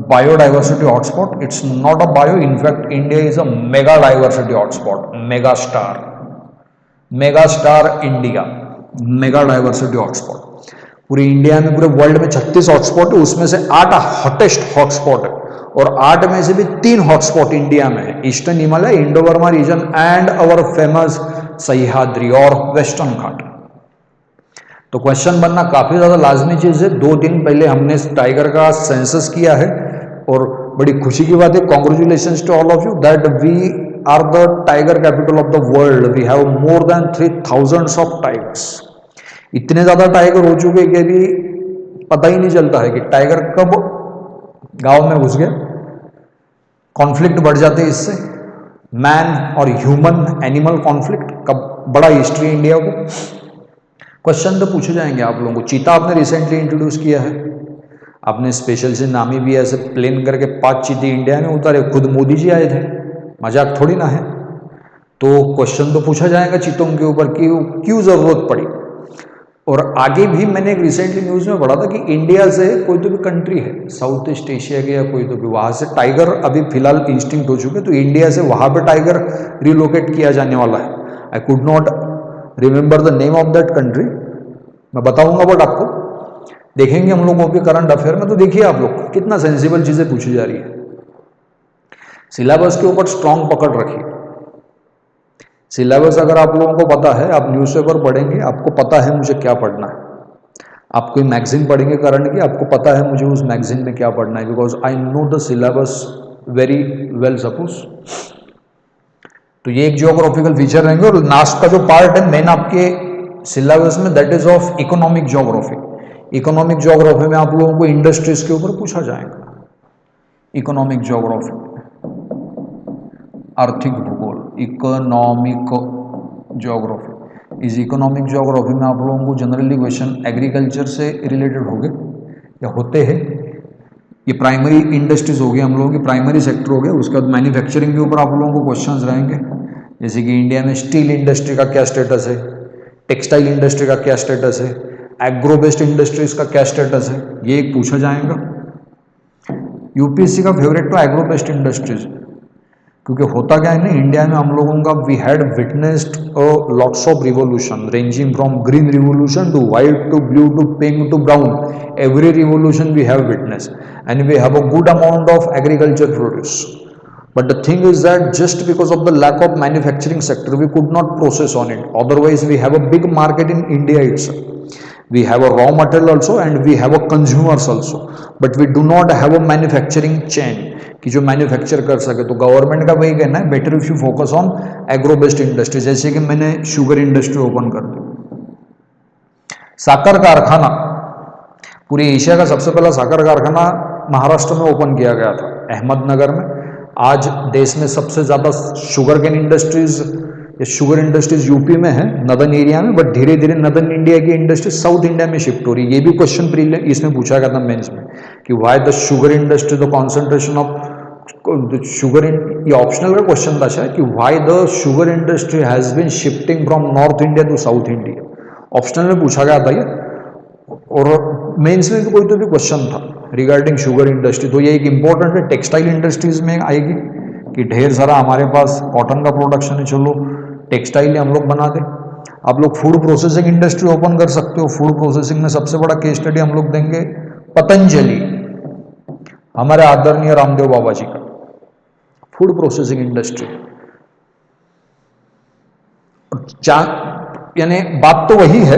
biodiversity hotspot. It's not a bio, in fact India is a mega diversity hotspot. Mega star India. Mega diversity hotspot. पूरी इंडिया में, पूरे वर्ल्ड में 36 हॉटस्पॉट है, उसमें से 8 हॉटेस्ट हॉटस्पॉट है और 8 में से भी 3 हॉटस्पॉट इंडिया में है, eastern Himalaya, Indo Burma region and our famous Sahyadri और वेस्टर्न घाट। तो क्वेश्चन बनना काफी ज्यादा लाजमी चीज है। 2 दिन पहले हमने टाइगर का सेंसस किया है और बड़ी खुशी की बात है, congratulations to all of you that we are the tiger capital of the world. We have more than 3000 of tigers. इतने ज्यादा टाइगर हो चुके कि अभी पता ही नहीं चलता है कि टाइगर कब गांव में घुस गया। कॉन्फ्लिक्ट बढ़ जाते हैं इससे, मैन और ह्यूमन एनिमल कॉन्फ्लिक्ट का बड़ा हिस्ट्री इंडिया को। क्वेश्चन तो पूछे जाएंगे आप लोगों को। चीता आपने रिसेंटली इंट्रोड्यूस किया है, आपने स्पेशल से नामी भी ऐसे प्लेन करके 5 चीते इंडिया में उतारे, खुद मोदी जी आए थे, मजाक थोड़ी ना है। तो क्वेश्चन तो पूछा जाएगा चीतों के ऊपर कि क्यों जरूरत पड़ी। और आगे भी मैंने एक रिसेंटली न्यूज में पढ़ा था कि इंडिया से कोई तो भी कंट्री है साउथ ईस्ट एशिया के या कोई तो भी, वहां से टाइगर अभी फिलहाल इंस्टिंक्ट हो चुके, तो इंडिया से वहां पे टाइगर रिलोकेट किया जाने वाला है। I could not remember the name of that country, मैं बताऊंगा बट आपको देखेंगे हम लोगों के करंट अफेयर में। तो देखिए आप लोग कितना सेंसिबल चीजें पूछी जा रही है। सिलेबस के ऊपर स्ट्रांग पकड़ रखिए। सिलेबस अगर आप लोगों को पता है, आप न्यूज़पेपर पढ़ेंगे, आपको पता है मुझे क्या पढ़ना है। आप कोई मैगजीन पढ़ेंगे करंट की, आपको पता है मुझे उस मैगजीन में क्या पढ़ना है, because I know the syllabus very well suppose. तो ये एक जियोग्राफिकल फीचर रहेंगे। और लास्ट का जो पार्ट है मेन आपके सिलेबस में, that is of economic geography. Economic geography में आप लोगों को इंडस्ट्रीज के ऊपर पूछा जाएगा। इकोनॉमिक ज्योग्राफी, आर्थिक भूगोल, इकोनॉमिक ज्योग्राफी। इस इकोनॉमिक ज्योग्राफी में आप लोगों को जनरली क्वेश्चन एग्रीकल्चर से रिलेटेड हो गए या होते हैं। ये प्राइमरी इंडस्ट्रीज हो गई, हम लोगों की प्राइमरी सेक्टर हो गया। उसके बाद मैन्युफैक्चरिंग के ऊपर आप लोगों को क्वेश्चंस रहेंगे, जैसे कि इंडिया में स्टील इंडस्ट्री का क्या स्टेटस है, टेक्सटाइल इंडस्ट्री का क्या स्टेटस है, एग्रो बेस्ड इंडस्ट्रीज का क्या स्टेटस है, ये एक पूछा जाएगा। यूपीएससी का फेवरेट तो एग्रो बेस्ड इंडस्ट्रीज, क्योंकि होता क्या है ना इंडिया में हम लोगों का, we had witnessed lots of revolution ranging from green revolution to white to blue to pink to brown. Every revolution we have witness and we have a good amount of agriculture produce. But the thing is that just because of the lack of manufacturing sector, we could not process on it. Otherwise, we have a big market in India itself. We have a raw material also and we have a consumers also. But we do not have a manufacturing chain कि जो manufacture कर सके। तो government का वही कहना है, better if you focus on agro based industry. जैसे कि मैंने शुगर इंडस्ट्री ओपन कर दी, साकर कारखाना, पूरी एशिया का सबसे पहला साकर कारखाना महाराष्ट्र में ओपन किया गया था, अहमदनगर में। आज देश में सबसे ज्यादा शुगर केन इंडस्ट्रीज या शुगर इंडस्ट्रीज यूपी में है, नदर्न एरिया में, बट धीरे धीरे नदर्न इंडिया की इंडस्ट्री साउथ इंडिया में शिफ्ट हो रही है। ये भी क्वेश्चन इसमें पूछा गया था मेंस में कि why the sugar industry, the concentration of sugar in, ये ऑप्शनल का क्वेश्चन था शायद, कि why the sugar industry has been shifting from north India to south India. Optional में पूछा गया था ये, और मेंस में भी कोई तो भी क्वेश्चन था रिगार्डिंग शुगर इंडस्ट्री। तो ये एक इंपॉर्टेंट है। टेक्सटाइल इंडस्ट्रीज में आएगी कि ढेर सारा हमारे पास कॉटन का प्रोडक्शन है, चलो टेक्सटाइल हम लोग बना दें। आप लोग फूड प्रोसेसिंग इंडस्ट्री ओपन कर सकते हो। फूड प्रोसेसिंग में सबसे बड़ा केस स्टडी हम लोग देंगे पतंजलि, हमारे आदरणीय रामदेव बाबा जी का फूड प्रोसेसिंग इंडस्ट्री। यानी बात तो वही है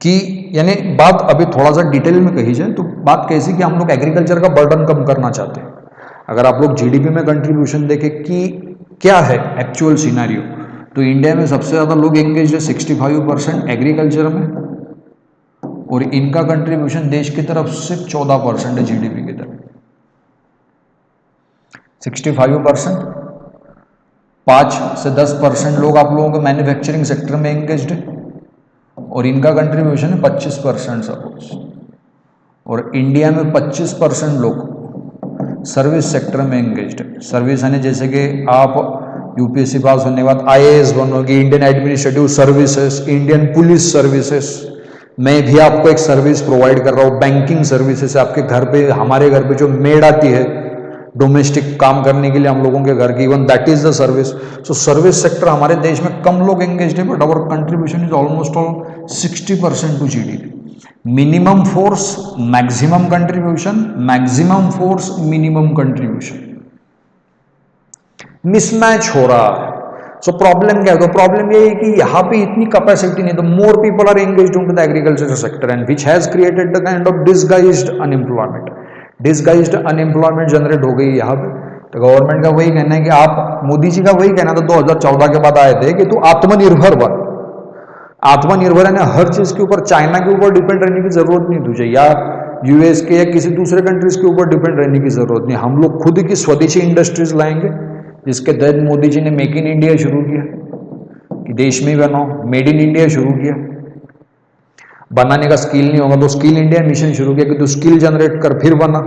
कि, यानी बात अभी थोड़ा सा डिटेल में कही जाए तो बात कैसी कि हम लोग एग्रीकल्चर का बर्डन कम करना चाहते हैं। अगर आप लोग जीडीपी में कंट्रीब्यूशन देखें कि क्या है एक्चुअल सिनेरियो, तो इंडिया में सबसे ज़्यादा लोग एंगेज है 65% एग्रीकल्चर में, और इनका कंट्रीब्यूशन देश की तरफ सिर्फ 14% है जीडीपी की तरफ। 65%, 5 से 10% लोग आप लोगों के मैन्युफैक्चरिंग सेक्टर में एंगेज्ड है, और इनका कंट्रीब्यूशन है 25% सपोज। और इंडिया में 25% लोग सर्विस सेक्टर में एंगेज्ड है। सर्विस यानी जैसे कि आप यूपीएससी पास होने के बाद आईएएस बनोगे, Indian administrative services, Indian police services, मैं भी आपको एक सर्विस प्रोवाइड कर रहा हूँ, बैंकिंग सर्विसेज। आपके घर पे, हमारे घर पे जो मेड आती है डोमेस्टिक काम करने के लिए हम लोगों के घर की, even that is the service. So service sector हमारे देश में कम लोग एंगेज है, but our contribution is almost all 60% to GDP. Minimum force maximum contribution, maximum force minimum contribution, mismatch हो रहा है. सो प्रॉब्लम क्या है? तो प्रॉब्लम ये है कि यहाँ पे इतनी कैपेसिटी नहीं, तो more people are engaged into the agriculture sector and which has created the kind of disguised unemployment. Disguised unemployment generate हो गई यहाँ पे. तो गवर्नमेंट का वही कहना है कि आप, मोदी जी का वही कहना था 2014 के बाद आए थे कि तू आत्मनिर्भर बन. आत्मनिर्भर है, हर चीज के ऊपर चाइना के ऊपर डिपेंड रहने की जरूरत नहीं तुझे, या यूएस के या किसी दूसरे कंट्रीज के ऊपर डिपेंड रहने की जरूरत नहीं. हम लोग खुद की स्वदेशी इंडस्ट्रीज लाएंगे, जिसके तहत मोदी जी ने मेक इन इंडिया शुरू किया कि देश में ही बनाओ, मेड इन इंडिया शुरू किया. बनाने का स्किल नहीं होगा तो स्किल इंडिया मिशन शुरू किया कि तू स्किल जनरेट कर फिर बना.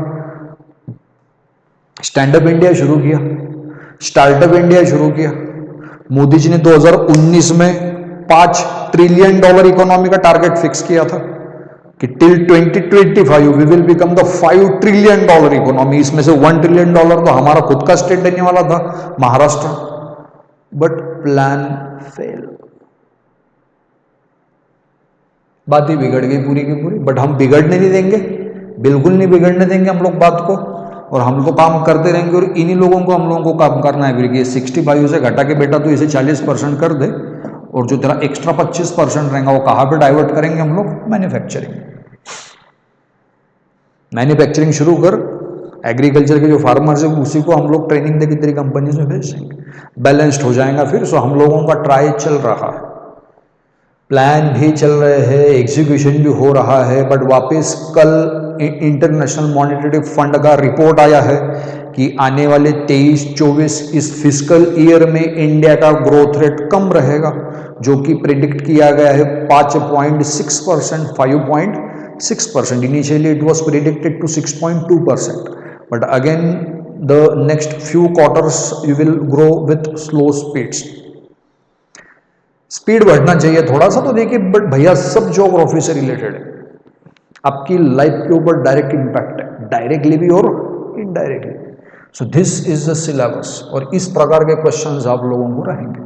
स्टैंड अप इंडिया शुरू किया, स्टार्टअप इंडिया शुरू किया. मोदी जी ने 2019 में $5 ट्रिलियन इकोनॉमी का टारगेट फिक्स किया था कि till 2025 we will become the $5 trillion economy. इसमें से $1 ट्रिलियन तो हमारा खुद का स्टेट देने वाला था, महाराष्ट्र. बट प्लान फेल, बात ही बिगड़ गई पूरी की पूरी. बट हम बिगड़ने नहीं देंगे, बिल्कुल नहीं बिगड़ने देंगे हम लोग बात को, और हम लोग काम करते रहेंगे. और इन्हीं लोगों को हम लोगों को काम करना है क्योंकि 65 से घटा के बेटा तो इसे 40% कर दे, और जो तेरा एक्स्ट्रा 25% रहेगा वो कहाँ पे डाइवर्ट करेंगे हम लोग? मैन्युफैक्चरिंग. मैन्युफैक्चरिंग शुरू कर. एग्रीकल्चर के जो फार्मर्स है उसी को हम लोग ट्रेनिंग देकर तेरी कंपनी में भेज देंगे, बैलेंस्ड हो जाएगा फिर. सो हम लोगों का ट्राई चल रहा है, प्लान भी चल रहे हैं, एग्जीक्यूशन भी हो रहा है. बट वापस कल इंटरनेशनल मॉनेटरी फंड का रिपोर्ट आया है कि आने वाले 23-24 इस फिस्कल ईयर में इंडिया का ग्रोथ रेट कम रहेगा, जो कि प्रिडिक्ट किया गया है 5.6%, 5.6%. Initially it was predicted to 6.2%, but again the next few quarters you will grow with slow speeds. Speed बढ़ना चाहिए थोड़ा सा तो देखिए, बट भैया सब ज्योग्राफी से रिलेटेड है, आपकी लाइफ के ऊपर डायरेक्ट इंपैक्ट है, डायरेक्टली भी और indirectly. So this is the syllabus, और इस प्रकार के क्वेश्चंस आप लोगों को रहेंगे.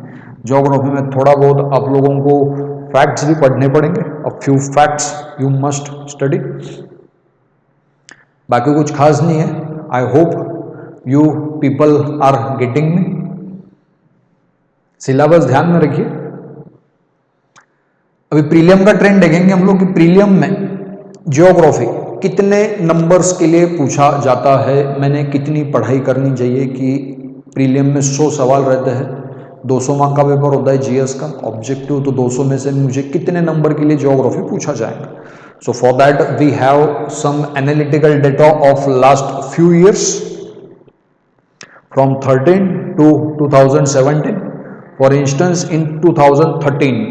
ज्योग्राफी में थोड़ा बहुत आप लोगों को फैक्ट्स भी पढ़ने पड़ेंगे, a few facts you must study, बाकी कुछ खास नहीं है. I hope you people are getting me. Syllabus ध्यान में रखिए. अभी प्रीलियम का ट्रेंड देखेंगे हम लोग कि प्रीलियम में ज्योग्राफी कितने नंबर्स के लिए पूछा जाता है, मैंने कितनी पढ़ाई करनी चाहिए कि प्रीलियम में 100 सवाल रहते हैं, 200 मार्क का पेपर होता है जीएस का ऑब्जेक्टिव, तो 200 में से मुझे कितने नंबर के लिए ज्योग्राफी पूछा जाएगा. So for that we have some analytical data of last few years from 13 to 2017. For instance in 2013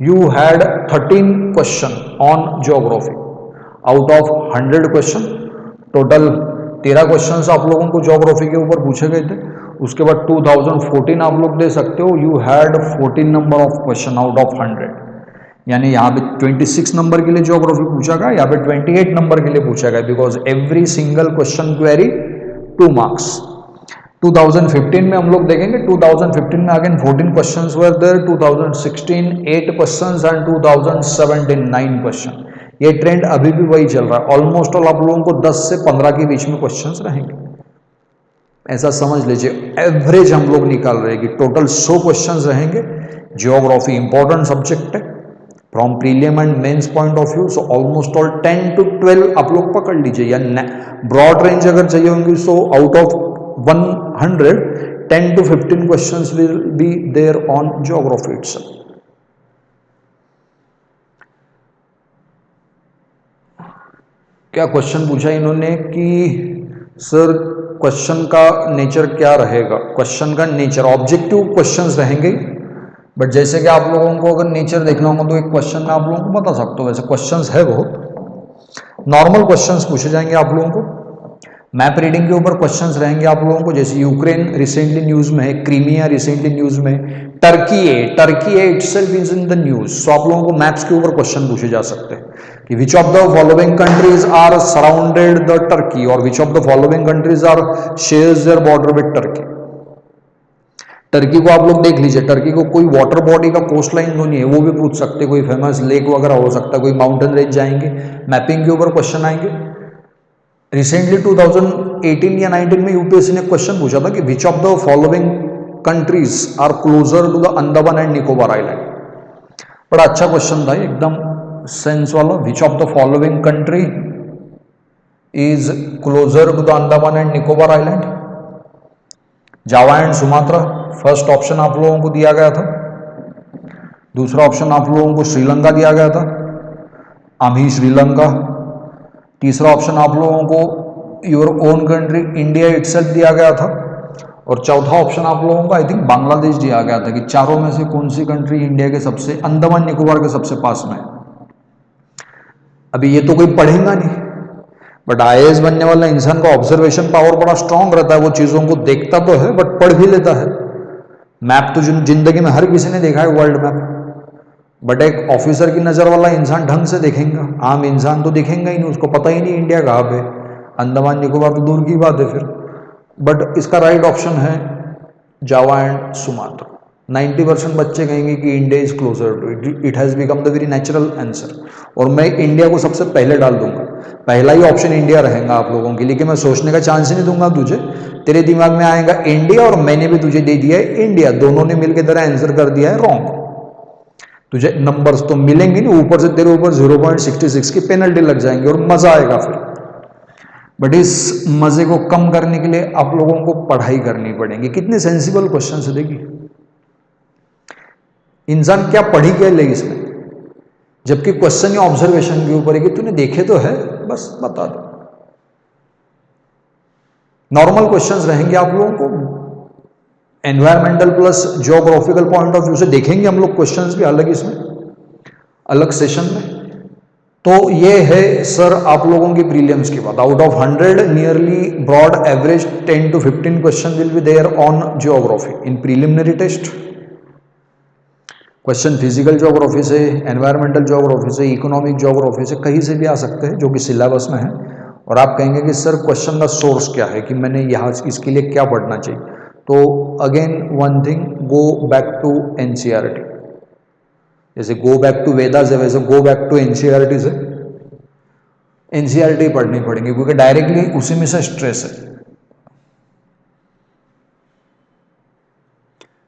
you had 13 question on geography out of 100 question. Total 13 questions आप लोगों को ज्योग्राफी के ऊपर पूछे गए थे. उसके बाद 2014 आप लोग दे सकते हो, you had 14 number of question out of 100. यानी यहाँ पे 26 नंबर के लिए ज्योग्राफी पूछा गया, यहाँ पे 28 नंबर के लिए पूछा गया, because every single question query 2 marks. 2015 में हम लोग देखेंगे, 2015 में again 14 questions were there, 2016 8 questions and 2017 9 question. ये ट्रेंड अभी भी वही चल रहा है. ऑलमोस्ट ऑल आप लोगों को 10 से 15 के बीच में क्वेश्चंस रहेंगे, ऐसा समझ लीजिए. एवरेज हम लोग निकाल रहे हैं कि टोटल 100 क्वेश्चंस रहेंगे. ज्योग्राफी इंपॉर्टेंट सब्जेक्ट है from prelim and mains point of view. So almost all 10 to 12 आप लोग पकड़ लीजिए, या ब्रॉड रेंज अगर चाहिए होंगी. So out of 100, 10 to 15 questions will be there on geography itself. क्या क्वेश्चन पूछा इन्होंने कि सर क्वेश्चन का नेचर क्या रहेगा? क्वेश्चन का नेचर ऑब्जेक्टिव क्वेश्चंस रहेंगे, बट जैसे कि आप लोगों को अगर नेचर देखना होगा तो एक क्वेश्चन में आप लोगों को बता सकता हूँ. वैसे क्वेश्चंस है बहुत, नॉर्मल क्वेश्चंस पूछे जाएंगे आप लोगों को. मैप रीडिंग के ऊपर क्वेश्चंस रहेंगे आप लोगों को, जैसे यूक्रेन रिसेंटली न्यूज में है, क्रीमिया रिसेंटली न्यूज में, टर्की है itself is in the news. So आप लोगों को मैप्स के ऊपर क्वेश्चन पूछे जा सकते हैं कि which of the following countries are surrounded the Turkey, और which of the following countries are shares their border with Turkey. Turkey को आप लोग देख लीजिए, टर्की को कोई वाटर बॉडी का कोस्ट लाइन तो नहीं है, वो भी पूछ सकते, कोई फेमस लेक वगैरह हो सकता है, कोई माउंटेन रेंज जाएंगे, मैपिंग के ऊपर क्वेश्चन आएंगे। रिसेंटली 2018 या 19 में यूपीएससी ने क्वेश्चन पूछा था कि which of the following countries are closer to the Andaman and Nicobar island. बड़ा अच्छा क्वेश्चन था, एकदम सेंस वाला। Which of the following country is closer to the Andaman and Nicobar island? Java and Sumatra first option आप लोगों को दिया गया था। दूसरा ऑप्शन आप लोगों को श्रीलंका दिया गया था, आमी श्रीलंका। तीसरा ऑप्शन आप लोगों को your own country India itself दिया गया था, और चौथा ऑप्शन आप लोगों को आई थिंक बांग्लादेश दिया गया था कि चारों में से कौन सी कंट्री इंडिया के सबसे, अंडमान निकोबार के सबसे पास में है। अभी ये तो कोई पढ़ेगा नहीं, बट आईएएस बनने वाला इंसान का ऑब्जर्वेशन पावर बड़ा स्ट्रांग रहता है, वो चीजों को देखता तो है बट पढ़ भी लेता है। मैप तो जिंदगी में हर किसी ने देखा है, वर्ल्ड मैप, बट एक ऑफिसर की नजर वाला इंसान ढंग से देखेगा, आम इंसान तो दिखेगा ही नहीं, उसको पता ही नहीं इंडिया कहाँ पे, अंडमान निकोबार तो दूर की बात है फिर। बट इसका राइट ऑप्शन है जावा एंड सुमात्रा। 90% बच्चे कहेंगे कि India is closer to it, it has become the very natural answer, और मैं इंडिया को सबसे पहले डाल दूंगा, पहला ही ऑप्शन इंडिया रहेगा आप लोगों के लिए, कि मैं सोचने का चांस ही नहीं दूंगा तुझे, तेरे दिमाग में आएगा इंडिया और मैंने भी तुझे दे दिया है इंडिया, दोनों ने मिलकर तेरा आंसर कर दिया है रॉन्ग। तुझे नंबर्स तो मिलेंगे नहीं, ऊपर से तेरे ऊपर 0.66 की पेनल्टी लग जाएंगे और मजा आएगा फिर। बट इस मजे को कम करने के लिए आप लोगों को पढ़ाई करनी पड़ेगी। कितने सेंसिबल क्वेश्चन है देखिए, इंसान क्या पढ़ी क्या ले इसमें, जबकि क्वेश्चन या ऑब्जर्वेशन के ऊपर है कि तूने देखे तो है, बस बता दो। नॉर्मल क्वेश्चंस रहेंगे आप लोगों को, environmental plus geographical point of view से देखेंगे हम लोग क्वेश्चंस भी अलग, इसमें अलग सेशन में। तो ये है सर आप लोगों की प्रीलिम्स की बात। Out of 100 nearly broad average 10 to 15 question will be there on geography in preliminary test. Question physical geography से, एनवायरमेंटल ज्योग्राफी से, इकोनॉमिक ज्योग्राफी से, कहीं से भी आ सकते हैं जो कि सिलेबस में है। और आप कहेंगे कि सर क्वेश्चन का सोर्स क्या है, कि मैंने यहाँ इसके लिए क्या पढ़ना चाहिए, तो again one thing, go back to NCERT. जैसे गो बैक टू वेदास है, वैसे गो बैक टू एनसीईआरटी से एनसीईआरटी पढ़नी पड़ेगी, क्योंकि डायरेक्टली उसी में से स्ट्रेस है।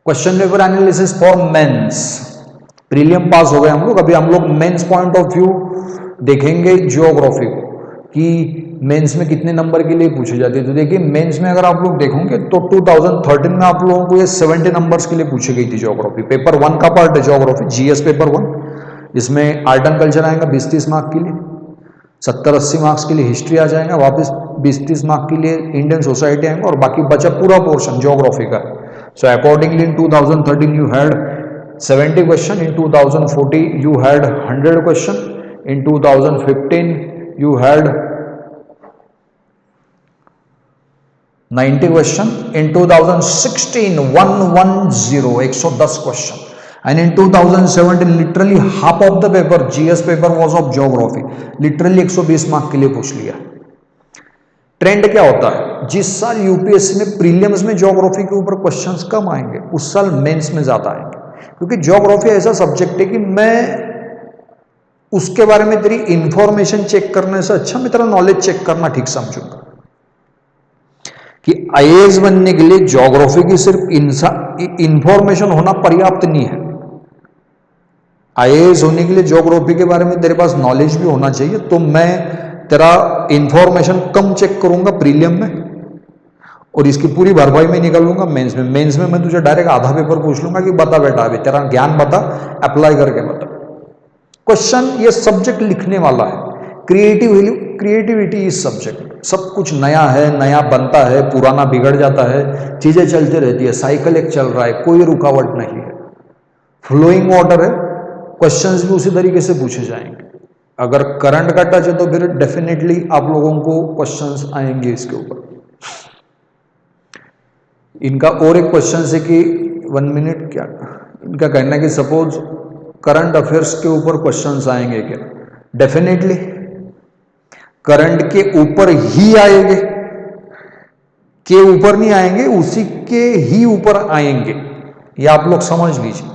Question paper analysis for mains, prelim pass हो गए हम लोग, अभी हम लोग मेंस पॉइंट ऑफ व्यू देखेंगे ज्योग्राफी को, कि मेंस में कितने नंबर के लिए पूछे जाते हैं। तो देखिए मेंस में अगर आप लोग देखोगे तो 2013 में आप लोगों को ये 70 नंबर्स के लिए पूछी गई थी ज्योग्राफी। पेपर 1 का पार्ट है ज्योग्राफी, जीएस पेपर 1, इसमें आर्ट एंड कल्चर आएगा 20-30 मार्क के लिए, 70-80 मार्क्स के लिए हिस्ट्री आ जाएगा, वापस 20-30 मार्क के लिए इंडियन सोसाइटी आएंगे, और बाकी बचा पूरा पोर्शन ज्योग्राफी का। So accordingly in 2013 you had 70 question, in 2014 you had 100 question, in 2015 you had 90 question, in 2016 110 question, and in 2017 literally half of the paper GS paper was of geography, literally 120 mark के लिए पूछ लिया। Trend क्या होता है, जिस साल UPSC में प्रीलिम्स में ज्योग्राफी के ऊपर क्वेश्चंस कम आएंगे उस साल मेंस में ज्यादा आएंगे, क्योंकि ज्योग्राफी ऐसा सब्जेक्ट है कि मैं उसके बारे में तेरी इंफॉर्मेशन चेक करने से अच्छा मैं तेरा नॉलेज चेक करना ठीक समझूंगा। कि आईएएस बनने के लिए ज्योग्राफी की सिर्फ इंफॉर्मेशन होना पर्याप्त नहीं है, आईएएस होने के लिए ज्योग्राफी के बारे में तेरे पास नॉलेज भी होना चाहिए। तो मैं तेरा इंफॉर्मेशन कम चेक करूंगा प्रीलियम में, और इसकी पूरी भरपाई में निकालूंगा मेंस में। मेंस में मैं तुझे डायरेक्ट आधा पेपर पूछ लूंगा कि बता बेटा अभी तेरा ज्ञान बता, अप्लाई करके बता। क्वेश्चन ये सब्जेक्ट लिखने वाला है, क्रिएटिविटी इस सब्जेक्ट, सब कुछ नया है, नया बनता है, पुराना बिगड़ जाता है, चीजें चलती रहती है, साइकिल एक चल रहा है, कोई रुकावट नहीं है, फ्लोइंग वाटर है, क्वेश्चंस भी उसी तरीके से पूछे जाएंगे। अगर करंट का टच है तो फिर डेफिनेटली आप लोगों को क्वेश्चंस आएंगे इसके ऊपर। इनका और एक क्वेश्चन है कि 1 मिनट क्या, इनका कहना है कि सपोज करंट अफेयर्स के ऊपर क्वेश्चंस आएंगे क्या? डेफिनेटली करंट के ऊपर ही आएंगे, के ऊपर नहीं आएंगे, उसी के ही ऊपर आएंगे, ये आप लोग समझ लीजिए।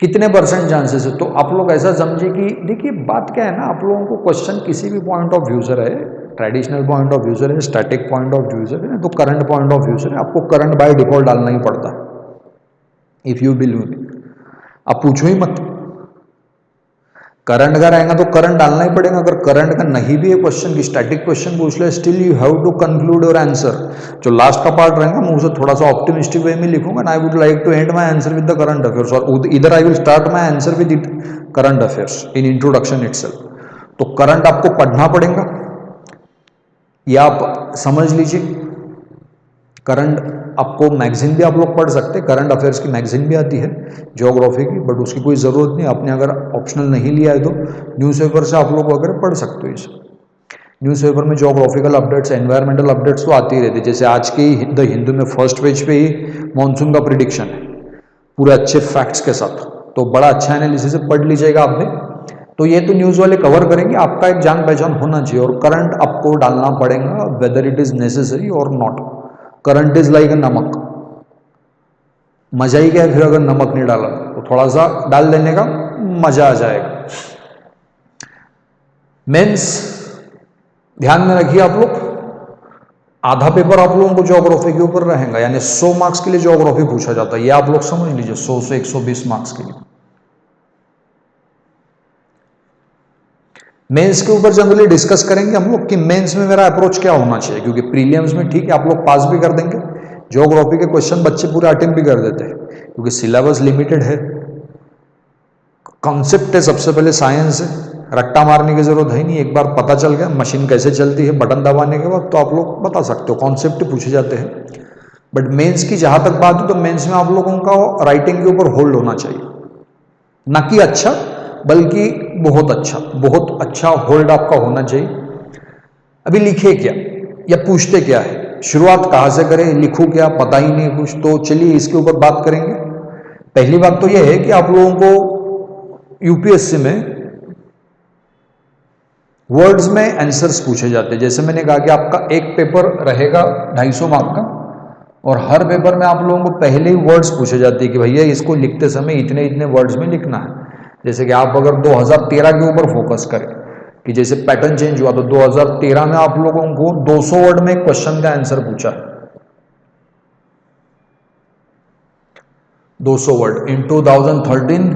कितने परसेंट चांसेस है? तो आप लोग ऐसा समझिए कि देखिए बात क्या है ना, आप लोगों को क्वेश्चन किसी भी पॉइंट ऑफ व्यू से रहे, ट्रेडिशनल पॉइंट ऑफ व्यू से रहे, स्टैटिक पॉइंट ऑफ व्यू से रहे, तो करंट पॉइंट ऑफ व्यू से रहे, आपको करंट बाय डिफॉल्ट डालना ही पड़ता है। इफ यू बिलीव मी, आप पूछो ही मत, करंट का रहेगा तो करंट डालना ही पड़ेगा। अगर करंट का नहीं भी है क्वेश्चन की, स्टैटिक क्वेश्चन पूछ ले, still you have to conclude your answer. जो लास्ट का पार्ट रहेगा मैं उसे थोड़ा सा ऑप्टिमिस्टिक वे में लिखूंगा, I would like to end my answer with the current affairs, और इधर I will start my answer with it current affairs in introduction itself. तो करंट आपको पढ़ना पड़ेगा, या आप समझ लीजिए करंट आपको मैगजीन भी आप लोग पढ़ सकते हैं, करंट अफेयर्स की मैगजीन भी आती है ज्योग्राफी की, बट उसकी कोई ज़रूरत नहीं। आपने अगर ऑप्शनल नहीं लिया है तो न्यूज़पेपर से आप लोग वगैरह पढ़ सकते हो इसे। न्यूज़पेपर में ज्योग्राफिकल अपडेट्स, एनवायरमेंटल अपडेट्स तो आती ही रहती है। जैसे आज की द हिंदू में फर्स्ट पेज पे ही मानसून का प्रिडिक्शन है पूरे अच्छे फैक्ट्स के साथ, तो बड़ा अच्छा एनालिसिस पढ़ लीजिएगा आपने। तो ये तो न्यूज़ वाले कवर करेंगे, आपका एक जान पहचान होना चाहिए, और करंट आपको डालना पड़ेगा वेदर इट इज़ नेसेसरी और नॉट। करंट इज लाइक नमक, मजा ही क्या है फिर अगर नमक नहीं डाला तो थोड़ा सा डाल देने का मजा आ जाएगा। मेंस ध्यान में रखिए आप लोग, आधा पेपर आप लोगों को ज्योग्राफी के ऊपर रहेगा, यानी 100 मार्क्स के लिए ज्योग्राफी पूछा जाता है, ये आप लोग समझ लीजिए, 100 से 120 मार्क्स के लिए। मेंस के ऊपर जनरली डिस्कस करेंगे हम लोग कि मेंस में मेरा अप्रोच क्या होना चाहिए, क्योंकि प्रीलियम्स में ठीक है आप लोग पास भी कर देंगे, ज्योग्राफी के क्वेश्चन बच्चे पूरे अटेम्प्ट भी कर देते हैं, क्योंकि सिलेबस लिमिटेड है, कॉन्सेप्ट है, सबसे पहले साइंस है, रट्टा मारने की जरूरत है नहीं, एक बार पता चल गया मशीन कैसे चलती है बटन दबाने के बाद, तो आप लोग बता सकते हो, कॉन्सेप्ट पूछे जाते हैं। बट मेंस की जहां तक बात है तो मेंस में आप लोगों का राइटिंग के ऊपर होल्ड होना चाहिए, ना कि अच्छा बल्कि बहुत अच्छा होल्ड आपका होना चाहिए। अभी लिखे क्या या पूछते क्या है, शुरुआत कहां से करें, लिखूं क्या, पता ही नहीं कुछ, तो चलिए इसके ऊपर बात करेंगे। पहली बात तो यह है कि आप लोगों को यूपीएससी में वर्ड्स में आंसर्स पूछे जाते हैं। जैसे मैंने कहा कि आपका एक पेपर रहेगा 250 मार्क का, और हर पेपर में आप लोगों को पहले ही वर्ड्स पूछे जाते हैं कि भैया इसको लिखते समय इतने इतने वर्ड्स में लिखना है। जैसे कि आप अगर 2013 के ऊपर फोकस करें कि जैसे पैटर्न चेंज हुआ, तो 2013 में आप लोगों को 200 वर्ड में क्वेश्चन का आंसर पूछा है, 200 word. In 2013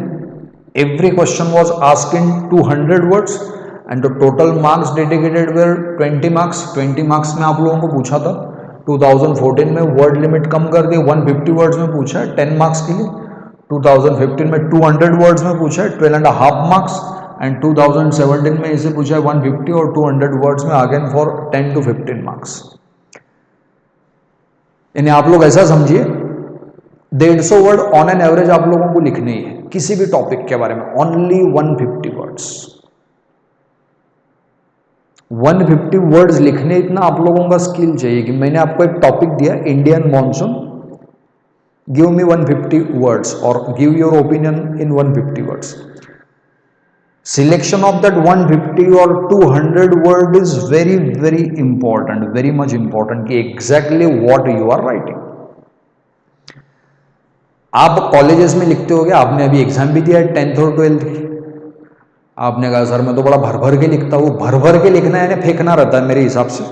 every question was asked in 200 words and the total marks dedicated were 20 marks। 20 marks में आप लोगों को पूछा था। 2014 में वर्ड लिमिट कम कर दी, 150 वर्ड्स में पूछा है 10 मार्क्स के लिए। 2015 में 200 वर्ड्स में पूछा है 12.5 मार्क्स, एंड 2017 में इसे पूछा है 150 और 200 वर्ड्स में अगेन फॉर 10 to 15 मार्क्स। यानी आप लोग ऐसा समझिए 150 वर्ड ऑन एन एवरेज आप लोगों को लिखने ही है किसी भी टॉपिक के बारे में, ओनली 150 वर्ड्स। 150 वर्ड्स लिखने इतना आप लोगों का स्किल चाहिए कि मैंने आपको एक टॉपिक दिया Indian monsoon, give me 150 words और give your opinion in 150 words. Selection of that 150 और 200 word is very very important, very much important कि exactly what you are writing. आप कॉलेजेस में लिखते हो, गया आपने अभी एग्जाम भी दिया है 10th और 12th की, आपने कहा सर मैं तो बड़ा भर भर के लिखता हूं। भर भर के लिखना है, फेंकना रहता है मेरे हिसाब से।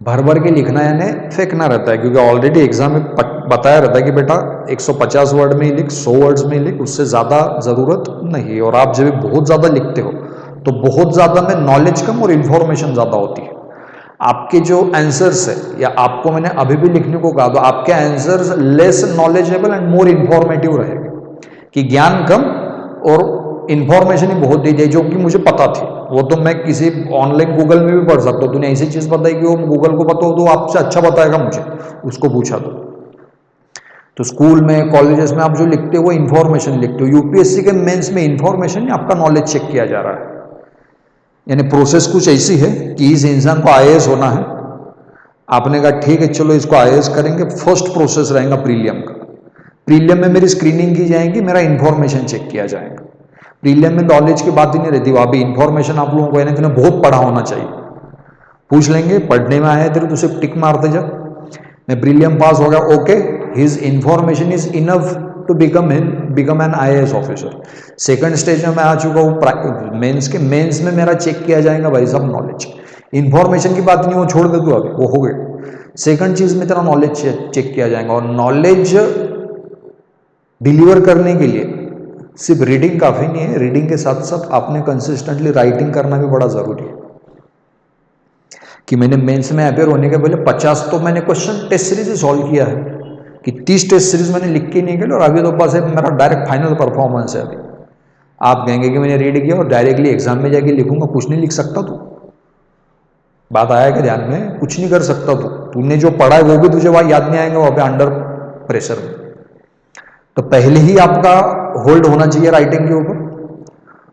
भर भर के लिखना यानी फेंकना रहता है, क्योंकि ऑलरेडी एग्जाम में बताया रहता है कि बेटा 150 वर्ड में ही लिख, 100 वर्ड्स में ही लिख, उससे ज़्यादा ज़रूरत नहीं। और आप जब बहुत ज़्यादा लिखते हो तो बहुत ज़्यादा में नॉलेज कम और इन्फॉर्मेशन ज़्यादा होती है। आपके जो आंसर्स है, या आपको मैंने अभी भी लिखने को कहा, तो आपके answers less knowledgeable and more informative रहेंगे, कि ज्ञान कम और इन्फॉर्मेशन ही बहुत दी जाए, जो कि मुझे पता थी। वो तो मैं किसी ऑनलाइन गूगल में भी पढ़ सकता हूँ, तूने ऐसी चीज़ बताई कि वो गूगल को पता हो तो आपसे अच्छा बताएगा मुझे, उसको पूछा तो। तो स्कूल में कॉलेजेस में आप जो लिखते हो वो इन्फॉर्मेशन लिखते हो। यूपीएससी के मेंस में इन्फॉर्मेशन नहीं, आपका नॉलेज चेक किया जा रहा है। यानी प्रोसेस कुछ ऐसी है कि इस इंसान को आईएएस होना है, आपने कहा ठीक है चलो इसको आईएएस करेंगे। फर्स्ट प्रोसेस रहेगा प्रीलियम का। प्रीलियम में मेरी स्क्रीनिंग की जाएगी, मेरा इन्फॉर्मेशन चेक किया जाएगा। प्रीलियम में नॉलेज की बात ही नहीं रहती, वहां भी इन्फॉर्मेशन आप लोगों को यानी कि बहुत पढ़ा होना चाहिए। पूछ लेंगे पढ़ने में आया तेरे तो सिर्फ टिक मारते जा, मैं प्रीलियम पास हो गया, okay, his information is enough to become an IAS officer. Second stage में मैं आ चुका हूँ मेंस के। मेंस में मेरा चेक किया जाएगा भाई साहब नॉलेज। इन्फॉर्मेशन की बात नहीं, वो छोड़ दे तू, अभी वो हो गए। सेकंड चीज में तेरा नॉलेज चेक किया जाएगा। और नॉलेज डिलीवर करने के लिए सिर्फ रीडिंग काफी नहीं है, रीडिंग के साथ साथ आपने कंसिस्टेंटली राइटिंग करना भी बड़ा जरूरी है। कि मैंने मेंस में अपेयर होने के पहले 50 तो मैंने क्वेश्चन टेस्ट सीरीज ही सॉल्व किया है, कि 30 टेस्ट सीरीज मैंने लिख के नहीं गया और अभी तो बस मेरा डायरेक्ट फाइनल परफॉर्मेंस है। अभी आप कहेंगे कि मैंने रीड किया और डायरेक्टली एग्जाम में जाके लिखूंगा, कुछ नहीं लिख सकता तू। बात आया कि ध्यान में, कुछ नहीं कर सकता तू। तूने जो पढ़ा है वो भी तुझे वहां याद नहीं आएगा, वहां पे अंडर प्रेशर में। तो पहले ही आपका होल्ड होना चाहिए राइटिंग के ऊपर।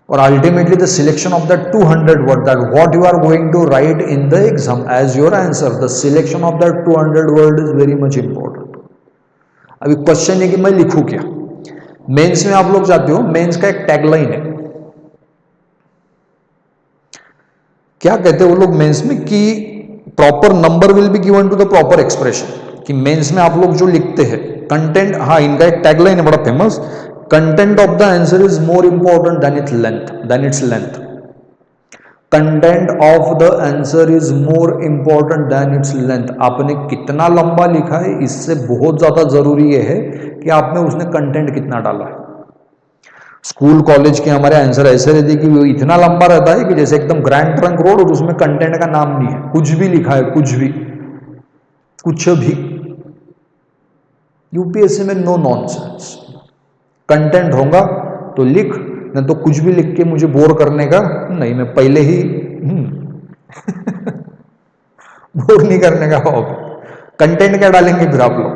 और ultimately the selection of the 200 word, that what you are going to write in the exam as your answer, the selection of that 200 word is very much important. अभी क्वेश्चन है कि मैं लिखूं क्या। मेंस में आप लोग जाते हो, मेंस का एक टैगलाइन है, क्या कहते हैं वो लोग मेंस में, कि proper number will be given to the proper expression. कि मेंस में आप लोग जो लिखते हैं कंटेंट, हाँ इनका एक टैगलाइन है बड़ा famous, content of the answer is more important than its length. Content of the answer is more important than its length. आपने कितना लंबा लिखा है इससे बहुत ज्यादा जरूरी यह है कि आपने उसने कंटेंट कितना डाला है। स्कूल कॉलेज के हमारे आंसर ऐसे रहते कि वो इतना लंबा रहता है कि जैसे एकदम ग्रैंड ट्रंक रोड और उसमें कंटेंट का नाम नहीं है, कुछ भी लिखा है, कुछ भी। यूपीएससी में नो नॉनसेंस, कंटेंट होगा तो लिख, नहीं तो कुछ भी लिख के मुझे बोर करने का नहीं, मैं पहले ही बोर नहीं करने का हॉब। कंटेंट क्या डालेंगे फिर आप लोग,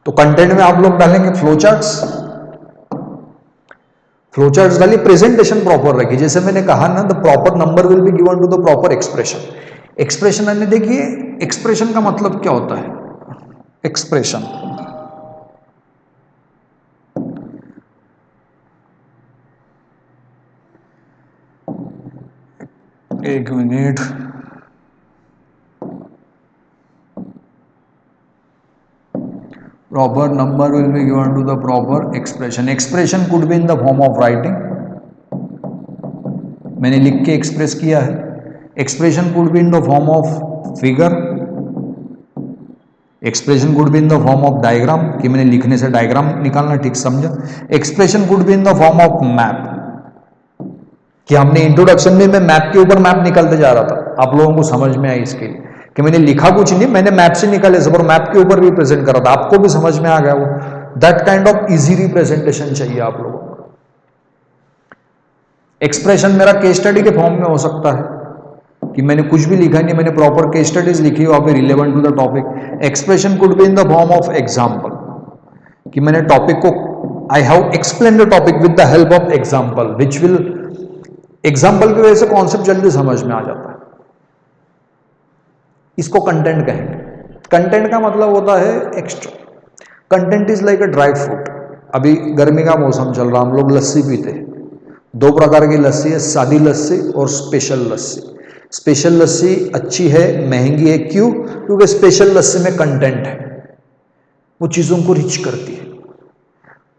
तो कंटेंट में आप लोग डालेंगे फ्लोचार्ट्स डालिए, प्रेजेंटेशन प्रॉपर रखिए। जैसे मैंने कहा ना, the proper number will be given to the proper expression. Expression आने देखिए, एक्सप्रेशन का मतलब क्या होता है। एक्सप्रेशन, एक minute, proper number will be given to the proper expression. Expression could be in the form of writing, मैंने लिख के एक्सप्रेस किया है। Expression could be in the form of figure, expression could be in the form of diagram, कि मैंने लिखने से diagram निकालना, ठीक समझा। Expression could be in the form of map, कि हमने इंट्रोडक्शन में मैं मैप के ऊपर मैप निकालते जा रहा था, आप लोगों को समझ में आई इसके लिए कि मैंने लिखा कुछ नहीं, मैंने मैप से निकाले सब और मैप के ऊपर रिप्रेजेंट करा था, आपको भी समझ में आ गया वो। That kind of easy representation चाहिए आप लोगों को। एक्सप्रेशन मेरा केस स्टडी के फॉर्म में हो सकता है कि मैंने कुछ भी लिखा नहीं, मैंने प्रॉपर केस स्टडीज लिखी वहां पे relevant to the topic. Expression could be in the form of example, कि मैंने टॉपिक को, I have explain the topic with the help of example, which will, example की वजह से कॉन्सेप्ट जल्दी समझ में आ जाता है। इसको कंटेंट कहेंगे। कंटेंट का मतलब होता है extra. Content is like a dry fruit. अभी गर्मी का मौसम चल रहा, हम लोग लस्सी पीते हैं। दो प्रकार की लस्सी है, सादी लस्सी और स्पेशल लस्सी। स्पेशल लस्सी अच्छी है, महंगी है, क्यों? क्योंकि स्पेशल लस्सी में कंटेंट है, वो चीजों को रिच करती है।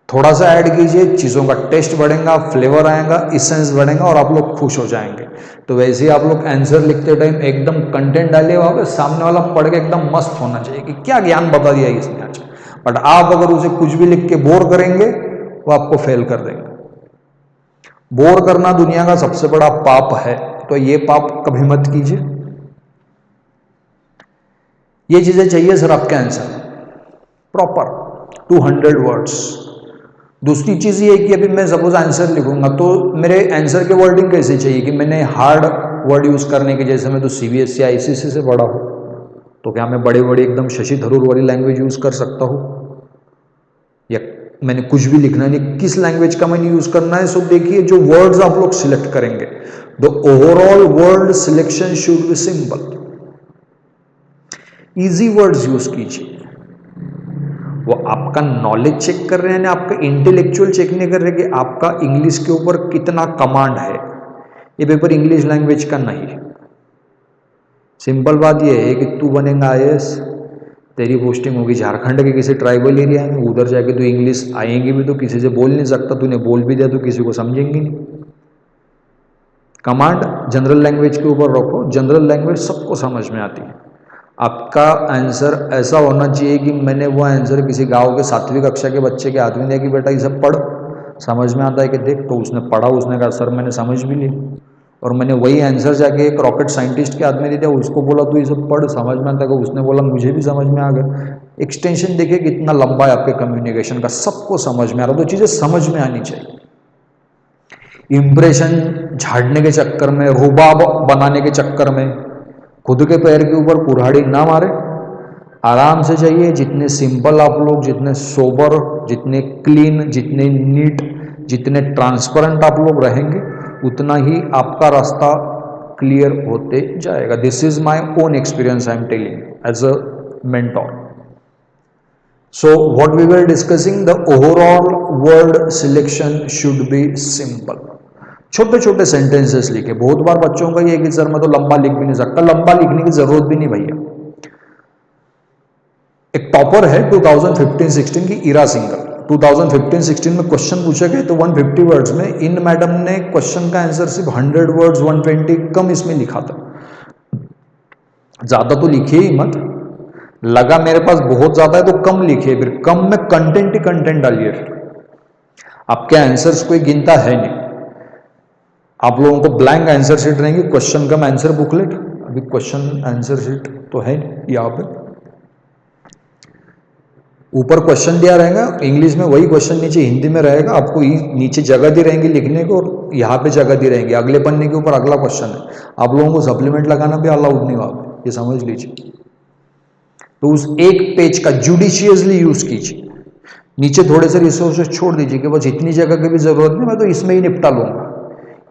थोड़ा सा ऐड कीजिए, चीज़ों का टेस्ट बढ़ेगा, फ्लेवर आएगा, इसेंस बढ़ेगा और आप लोग खुश हो जाएंगे। तो वैसे ही आप लोग आंसर लिखते टाइम एकदम कंटेंट डालिए, वहाँ पे सामने वाला पढ़ के एकदम मस्त होना चाहिए कि क्या ज्ञान बता दिया इसने आज। बट आप अगर उसे कुछ भी लिख के बोर करेंगे, वो आपको फेल कर देंगे। बोर करना दुनिया का सबसे बड़ा पाप है, तो ये पाप कभी मत कीजिए। ये चीजें चाहिए सर आपके आंसर प्रॉपर 200 वर्ड्स। दूसरी चीज ये है कि अभी मैं सपोज आंसर लिखूंगा तो मेरे आंसर के वर्डिंग कैसे चाहिए कि मैंने हार्ड वर्ड यूज करने के, जैसे मैं तो सीबीएसई आईसीएसई से पढ़ा हूं, तो क्या मैं बड़े बड़े एकदम शशि थरूर वाली लैंग्वेज यूज कर सकता हूं? या मैंने कुछ भी लिखना नहीं, किस लैंग्वेज का मैंने यूज करना है। सो देखिए जो वर्ड्स आप लोग सिलेक्ट करेंगे, the overall word selection should be simple. Easy words use कीजिए। वो आपका नॉलेज चेक कर रहे हैं ना, आपका इंटेलेक्चुअल चेक नहीं कर रहे कि आपका इंग्लिश के ऊपर कितना कमांड है। ये पेपर इंग्लिश लैंग्वेज का नहीं है। सिंपल बात ये है कि तू बनेगा IAS, तेरी पोस्टिंग होगी झारखंड के किसी ट्राइबल एरिया में, उधर जाके तू इंग्लिश आएंगी भी तो किसी से बोल नहीं सकता, तूने बोल भी दिया तो किसी को समझेंगे नहीं। कमांड जनरल लैंग्वेज के ऊपर रखो, जनरल लैंग्वेज सबको समझ में आती है। आपका आंसर ऐसा होना चाहिए कि मैंने वो आंसर किसी गांव के 7वीं कक्षा के बच्चे के हाथ में दिया कि बेटा ये सब पढ़, समझ में आता है कि देख, तो उसने पढ़ा, उसने कहा सर मैंने समझ भी लिया। और मैंने वही आंसर जाके एक रॉकेट साइंटिस्ट के हाथ में दे दिया, उसको बोला तू ये सब पढ़, समझ में आता है, उसने बोला मुझे भी समझ में आ गया। एक्सटेंशन देखिए कितना लंबा है आपके कम्युनिकेशन का, सबको समझ में आ रहा, तो चीज़ें समझ में आनी चाहिए। इंप्रेशन झाड़ने के चक्कर में, रुबाब बनाने के चक्कर में खुद के पैर के ऊपर कुल्हाड़ी ना मारे, आराम से जाइए। जितने सिंपल आप लोग, जितने सोबर, जितने क्लीन, जितने नीट, जितने ट्रांसपेरेंट आप लोग रहेंगे, उतना ही आपका रास्ता क्लियर होते जाएगा। This is my own experience, I am telling as a mentor. So what we were discussing, the overall word selection should be simple. छोटे छोटे सेंटेंसेस लिखे। बहुत बार बच्चों का ये है कि सर मैं तो लंबा लिख भी नहीं सकता। लंबा लिखने की जरूरत भी नहीं भैया। एक टॉपर है 2015-16 की, ईरा सिंगर। 2015-16 में क्वेश्चन पूछे गए तो 150 वर्ड्स में इन मैडम ने क्वेश्चन का आंसर सिर्फ 100 वर्ड्स, 120 कम इसमें लिखा था। ज्यादा तो लिखिए ही मत, लगा मेरे पास बहुत ज्यादा है तो कम लिखिए, फिर कम में कंटेंट ही कंटेंट डालिए। आपके आंसर्स कोई गिनता है नहीं। आप लोगों को ब्लैंक आंसर शीट रहेंगी, क्वेश्चन कम आंसर बुकलेट। अभी क्वेश्चन आंसर शीट तो है नहीं यहाँ पे, ऊपर क्वेश्चन दिया रहेगा इंग्लिश में, वही क्वेश्चन नीचे हिंदी में रहेगा। आपको नीचे जगह दी रहेंगी लिखने को और यहाँ पे जगह दी रहेंगी, अगले पन्ने के ऊपर अगला क्वेश्चन है। आप लोगों को सप्लीमेंट लगाना भी अलाउड नहीं वहां पे, ये समझ लीजिए। तो उस एक पेज का जुडिशियसली यूज कीजिए। नीचे थोड़े से रिसोर्सेज छोड़ दीजिए कि बस इतनी जगह की भी जरूरत नहीं, मैं तो इसमें ही निपटा लूंगा।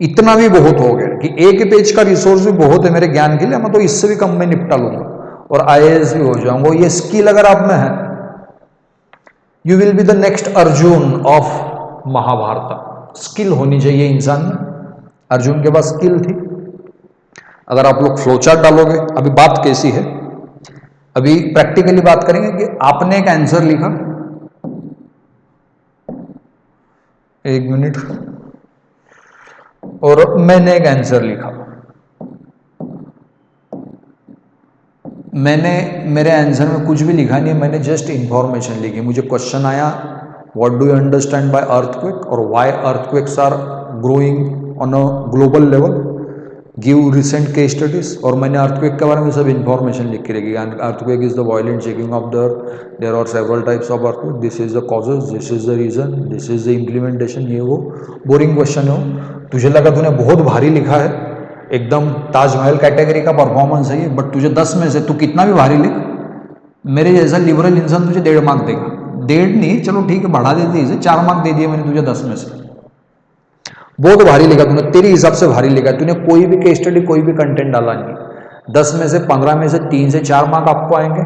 इतना भी बहुत हो गया कि एक पेज का रिसोर्स भी बहुत है मेरे ज्ञान के लिए, मैं तो इससे भी कम में निपटा लूंगा और IAS भी हो जाऊंगा। ये स्किल अगर आप में है, you will be the next Arjun of Mahabharata. Skill होनी चाहिए इंसान में। अर्जुन के पास स्किल थी। अगर आप लोग फ्लोचार्ट डालोगे, अभी बात कैसी है, अभी प्रैक्टिकली बात करेंगे कि आपने एक आंसर लिखा, एक मिनट, और मैंने एक आंसर लिखा। मैंने मेरे आंसर में कुछ भी लिखा नहीं, मैंने जस्ट इंफॉर्मेशन लिखी। मुझे क्वेश्चन आया, what do you understand by earthquake और why earthquakes are growing on a global level, give recent case studies. और मैंने अर्थक्वेक के बारे में सब इंफॉर्मेशन लिख के रखी। Earthquake is the violent shaking of the earth, there are several types of earthquake, this is the causes, this is the reason, this is the implementation. ये वो बोरिंग क्वेश्चन हो, तुझे लगा तूने बहुत भारी लिखा है, एकदम ताजमहल कैटेगरी का परफॉर्मेंस है ये, बट तुझे 10 में से तू कितना भी भारी लिख, मेरे जैसा लिबरल इंसान तुझे 1.5 मार्क देगा। 1.5 नहीं, चलो ठीक है बढ़ा देते इसे, 4 मार्क दे दिए मैंने तुझे 10 में से। बहुत भारी लिखा तूने, तेरे हिसाब से भारी लिखा, तूने कोई भी केस स्टडी, कोई भी कंटेंट डाला नहीं। 10 में से 15 में से 3 से 4 मार्क आपको आएंगे।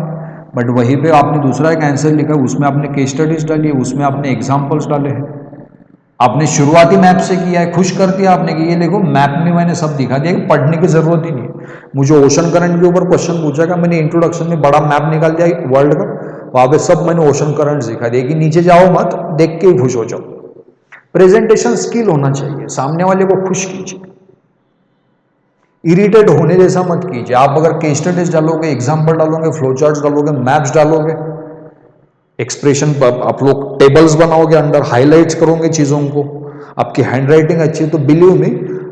बट वहीं पे आपने दूसरा एक आंसर लिखा, उसमें आपने केस स्टडीज डाली है, उसमें आपने एग्जाम्पल्स डाले हैं, आपने शुरुआती मैप से किया है, खुश कर दिया आपने कि ये देखो मैप में मैंने सब दिखा दिया, पढ़ने की जरूरत ही नहीं है। मुझे ओशन करंट के ऊपर क्वेश्चन पूछा था, मैंने इंट्रोडक्शन में बड़ा मैप निकाल दिया वर्ल्ड का, वहां पे सब मैंने ओशन करंट दिखा दिया कि नीचे जाओ मत, देख के ही खुश हो जाओ। प्रेजेंटेशन स्किल होना चाहिए, सामने वाले को खुश कीजिए, इरिटेट होने जैसा मत कीजिए। आप अगर केस स्टडीज डालोगे, एग्जाम्पल डालोगे, फ्लो चार्ट्स डालोगे, मैप्स डालोगे, एक्सप्रेशन पर आप लोग टेबल्स बनाओगे, अंडर हाईलाइट्स करोगे चीजों को, आपकी हैंडराइटिंग अच्छी है, तो बिलीव मी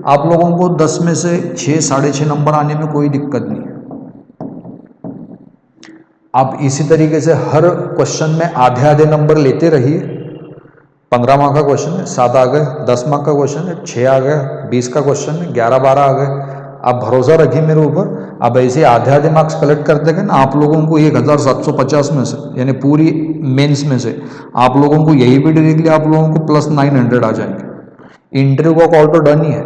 आप लोगों को 10 में से 6, 6.5 नंबर आने में कोई दिक्कत नहीं है। आप इसी तरीके से हर क्वेश्चन में आधे आधे नंबर लेते रहिए। 15 मार्क का क्वेश्चन है, 7 आ गए, 10 मार्क का क्वेश्चन है, 6 आ गए, 20 का क्वेश्चन है, 11, 12 आ गए। आप भरोसा रखिए मेरे ऊपर, अब ऐसे आधे आधे मार्क्स कलेक्ट करते गए ना, आप लोगों को 1750 में से, यानी पूरी मेंस में से आप लोगों को यही भी डायरेक्टली आप लोगों को +900 आ जाएंगे। इंटरव्यू का कॉल तो डन ही है।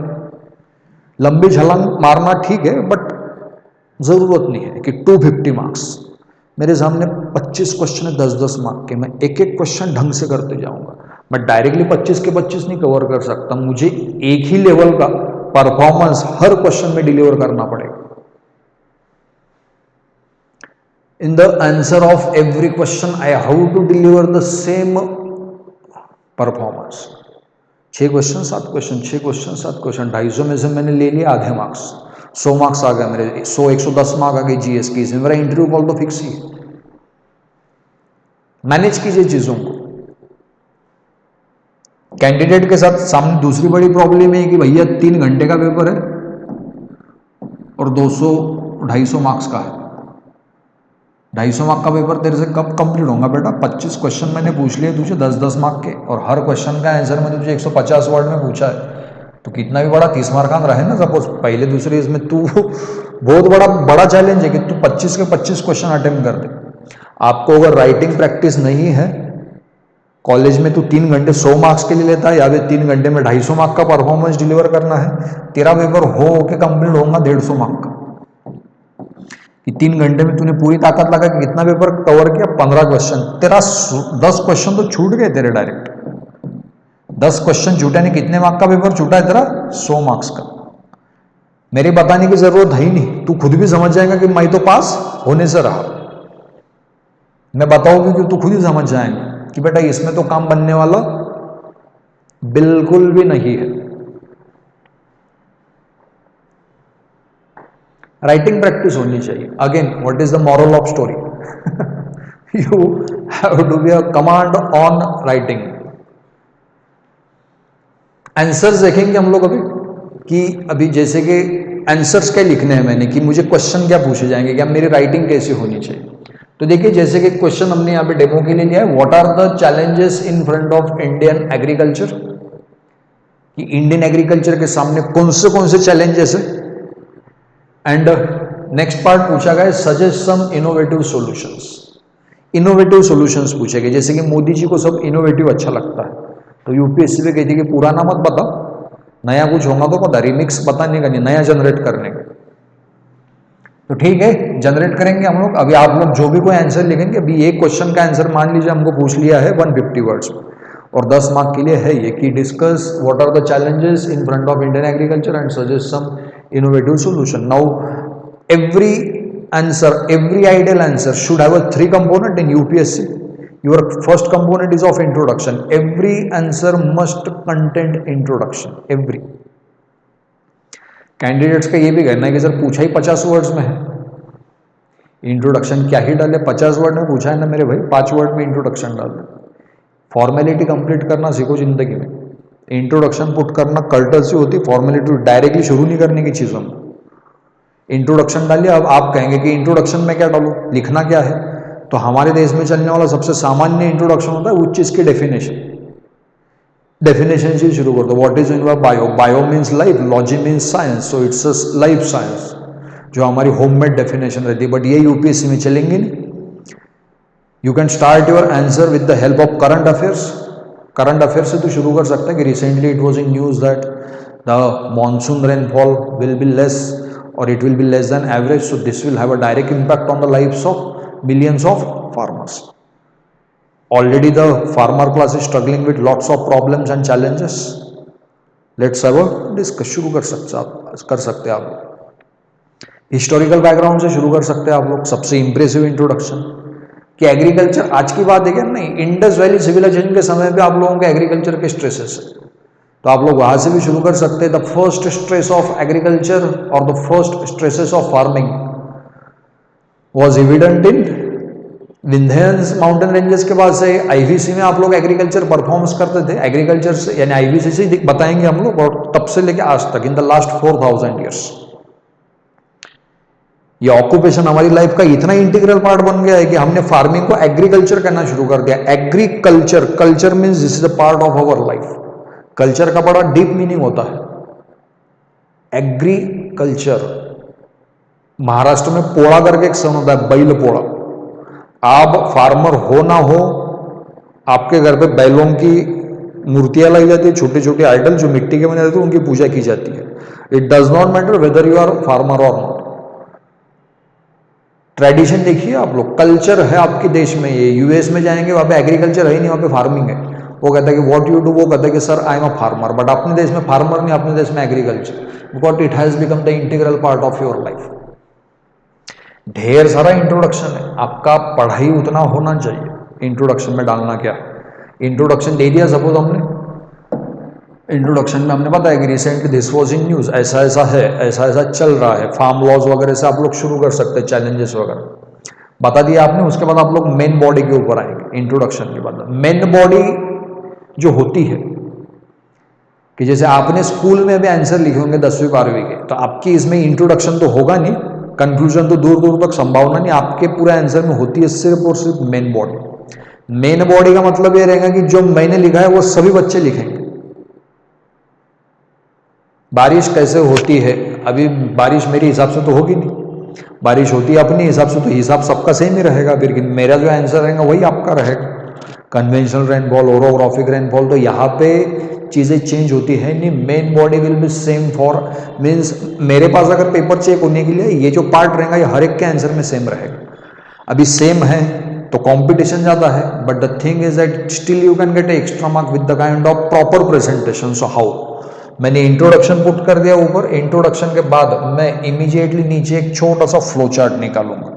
लंबी छलांग मारना ठीक है, बट जरूरत नहीं है कि 250 मार्क्स। मेरे सामने 25 क्वेश्चन है 10-10 मार्क के, मैं एक एक क्वेश्चन ढंग से करते जाऊंगा। मैं डायरेक्टली 25 के 25 नहीं कवर कर सकता, मुझे एक ही लेवल का परफॉर्मेंस हर क्वेश्चन में डिलीवर करना पड़ेगा। In the answer of every question I how to deliver the same performance. 6 question 7 question, 6 question 7 question, 250 में से मैंने ले लिया आधे मार्क्स, 100 मार्क्स आ गए मेरे, 110 मार्क आ गए जीएस की। इसमें मेरा इंटरव्यू कॉल तो फिक्स ही है। मैनेज कीजिए चीजों को। कैंडिडेट के साथ सामने दूसरी बड़ी प्रॉब्लम है कि भैया 3 घंटे का पेपर है और 200-250 मार्क्स का है। 250 मार्क का पेपर तेरे से कब कंप्लीट होगा बेटा? 25 क्वेश्चन मैंने पूछ लिए तुझे 10-10 मार्क के, और हर क्वेश्चन का आंसर मैंने तुझे 150 वर्ड में पूछा है। तो कितना भी बड़ा 30 मार्क रहे ना, सपोज पहले दूसरे इसमें तू बहुत बड़ा चैलेंज है कि तू 25 के 25 क्वेश्चन अटेम्प्ट कर दे। आपको अगर राइटिंग प्रैक्टिस नहीं है, कॉलेज में तू 3 घंटे 100 मार्क्स के लिए लेता है, या फिर 3 घंटे में 250 मार्क का परफॉर्मेंस डिलीवर करना है, तेरा पेपर हो के कंप्लीट होगा 150 मार्क का। कि 3 घंटे में तूने पूरी ताकत लगा कि कितना पेपर कवर किया? 15 क्वेश्चन। तेरा 10 क्वेश्चन तो छूट गए तेरे डायरेक्ट। 10 क्वेश्चन छूटे नहीं, कितने मार्क का पेपर छूटा है तेरा? 100 मार्क्स का। मेरे बताने की जरूरत है ही नहीं, तू खुद भी समझ जाएगा कि मैं तो पास होने से रहा। मैं बताऊंगी कि तू खुद ही समझ जाएगा कि बेटा इसमें तो काम बनने वाला बिल्कुल भी नहीं है। राइटिंग प्रैक्टिस होनी चाहिए। Again, what is the moral of story? You have to be a command on writing. Answers देखेंगे हम लोग अभी, कि अभी जैसे कि आंसर्स क्या लिखने हैं मैंने, कि मुझे क्वेश्चन क्या पूछे जाएंगे, क्या मेरी राइटिंग कैसी होनी चाहिए। तो देखिए, जैसे कि क्वेश्चन हमने यहाँ पे डेमो के लिए लिया है, what are the challenges in front of Indian agriculture, कि इंडियन एग्रीकल्चर के सामने कौन से चैलेंजेस है। एंड नेक्स्ट पार्ट पूछा गया, suggest some innovative solutions. Innovative solutions पूछे गए, जैसे कि मोदी जी को सब इनोवेटिव अच्छा लगता है, तो यूपीएससी में कहती है कि पुराना मत बताओ, नया कुछ होगा तो पता, रिमिक्स बताने का नहीं, नया जनरेट करने का। तो ठीक है, जनरेट करेंगे हम लोग। अभी आप लोग जो भी कोई आंसर लिखेंगे, अभी एक क्वेश्चन का आंसर मान लीजिए हमको पूछ लिया है 150 वर्ड्स में, और 10 मार्क के लिए है ये कि discuss what are the challenges in front of Indian agriculture and suggest some innovative solution. Now, every answer, every ideal answer should have a 3 component in UPSC. Your first component is of introduction. Every answer must contain introduction. Every. Candidates का ये भी कहना है कि sir पूछा ही 50 words में है, introduction क्या ही डाले? 50 वर्ड में पूछा है ना मेरे भाई, 5 वर्ड में इंट्रोडक्शन डाल दे। फॉर्मेलिटी कंप्लीट करना सीखो जिंदगी में। इंट्रोडक्शन पुट करना कर्टसी होती, फॉर्मेलिटी डायरेक्टली शुरू नहीं करने की चीज़ों में। इंट्रोडक्शन डालिए। अब आप कहेंगे कि इंट्रोडक्शन में क्या डालूं, लिखना क्या है? तो हमारे देश में चलने वाला सबसे सामान्य इंट्रोडक्शन होता है उस चीज़ की डेफिनेशन। डेफिनेशन से शुरू कर दो। What is in bio? Bio means life, logy means science, so it's a life science, जो हमारी होममेड डेफिनेशन रहती है। बट ये यूपीएससी में चलेंगे नहीं। You can start your answer with the help of current affairs. Current affair से तो शुरू कर सकते हैं कि recently it was in news that the monsoon rainfall will be less और it will be less than average, so this will have a direct impact on the lives of millions of farmers. Already the farmer class is struggling with lots of problems and challenges. Let's have a discuss. शुरू कर सकते हैं आप historical background से शुरू कर सकते हैं आप लोग. सबसे इंप्रेसिव इंट्रोडक्शन कि एग्रीकल्चर आज की बात है क्या? नहीं, इंडस वैली सिविलाइजेशन के समय पे आप लोगों के एग्रीकल्चर के स्ट्रेसेस है, तो आप लोग वहां से भी शुरू कर सकते हैं. The first stress of agriculture और the first stresses of farming was evident in Vindhyans mountain ranges के बाद से आईवीसी में आप लोग एग्रीकल्चर परफॉर्म्स करते थे. एग्रीकल्चर से यानी आईवीसी से बताएंगे हम लोग, और तब से लेके आज तक इन द लास्ट 4000 ईयर्स ये ऑक्यूपेशन हमारी लाइफ का इतना इंटीग्रल पार्ट बन गया है कि हमने फार्मिंग को एग्रीकल्चर कहना शुरू कर दिया. Agriculture, culture means this is a part of our life. Culture का बड़ा डीप मीनिंग होता है. एग्रीकल्चर महाराष्ट्र में पोड़ा करके एक सन होता है, बैल पोड़ा। आप फार्मर हो ना हो, आपके घर पे बैलों की मूर्तियां लाई जाती है, छोटे छोटे आइडल जो मिट्टी के बने रहते हैं, उनकी पूजा की जाती है। It does not matter whether you are farmer और नॉट। ट्रेडिशन देखिए आप लोग, कल्चर है आपके देश में। ये यूएस में जाएंगे, वहां पे एग्रीकल्चर है ही नहीं, वहां पे फार्मिंग है। वो कहता है कि व्हाट यू डू, वो कहता है कि sir I am a farmer. But अपने देश में फार्मर नहीं, अपने देश में agriculture, because it has become the integral part of your life. ढेर सारा इंट्रोडक्शन है, आपका पढ़ाई उतना होना चाहिए। इंट्रोडक्शन में डालना क्या है, इंट्रोडक्शन दे दिया सपोज हमने, इंट्रोडक्शन में हमने बताया कि recently this was in news, ऐसा ऐसा है, ऐसा ऐसा चल रहा है, फार्म लॉज वगैरह से आप लोग शुरू कर सकते हैं, चैलेंजेस वगैरह बता दिया आपने। उसके बाद आप लोग मेन बॉडी के ऊपर आएंगे। इंट्रोडक्शन के बाद मेन बॉडी जो होती है, कि जैसे आपने स्कूल में भी आंसर लिखे होंगे 10वीं 12वीं के, तो आपकी इसमें इंट्रोडक्शन तो होगा नहीं, कंक्लूजन तो दूर दूर तक संभावना नहीं, आपके पूरे आंसर में होती है सिर्फ और सिर्फ मेन बॉडी। मेन बॉडी का मतलब ये रहेगा कि जो मैंने लिखा है वो सभी बच्चे लिखेंगे। बारिश कैसे होती है, अभी बारिश मेरे हिसाब से तो होगी नहीं, बारिश होती है अपने हिसाब से, तो हिसाब सबका सेम ही रहेगा, फिर मेरा जो आंसर रहेगा वही आपका रहेगा। कन्वेंशनल रेनफॉल, ओरोग्राफिक रेनफॉल, तो यहाँ पे चीज़ें चेंज होती है नहीं। Main body will be same for, means मेरे पास अगर पेपर चेक होने के लिए ये जो पार्ट रहेगा ये हर एक के आंसर में सेम रहेगा। अभी सेम है तो कंपटीशन ज़्यादा है, but the thing is that still you can get extra mark with the kind of proper presentation. So how, मैंने इंट्रोडक्शन पुट कर दिया ऊपर, इंट्रोडक्शन के बाद मैं इमीडिएटली नीचे एक छोटा सा फ्लो चार्ट निकालूंगा,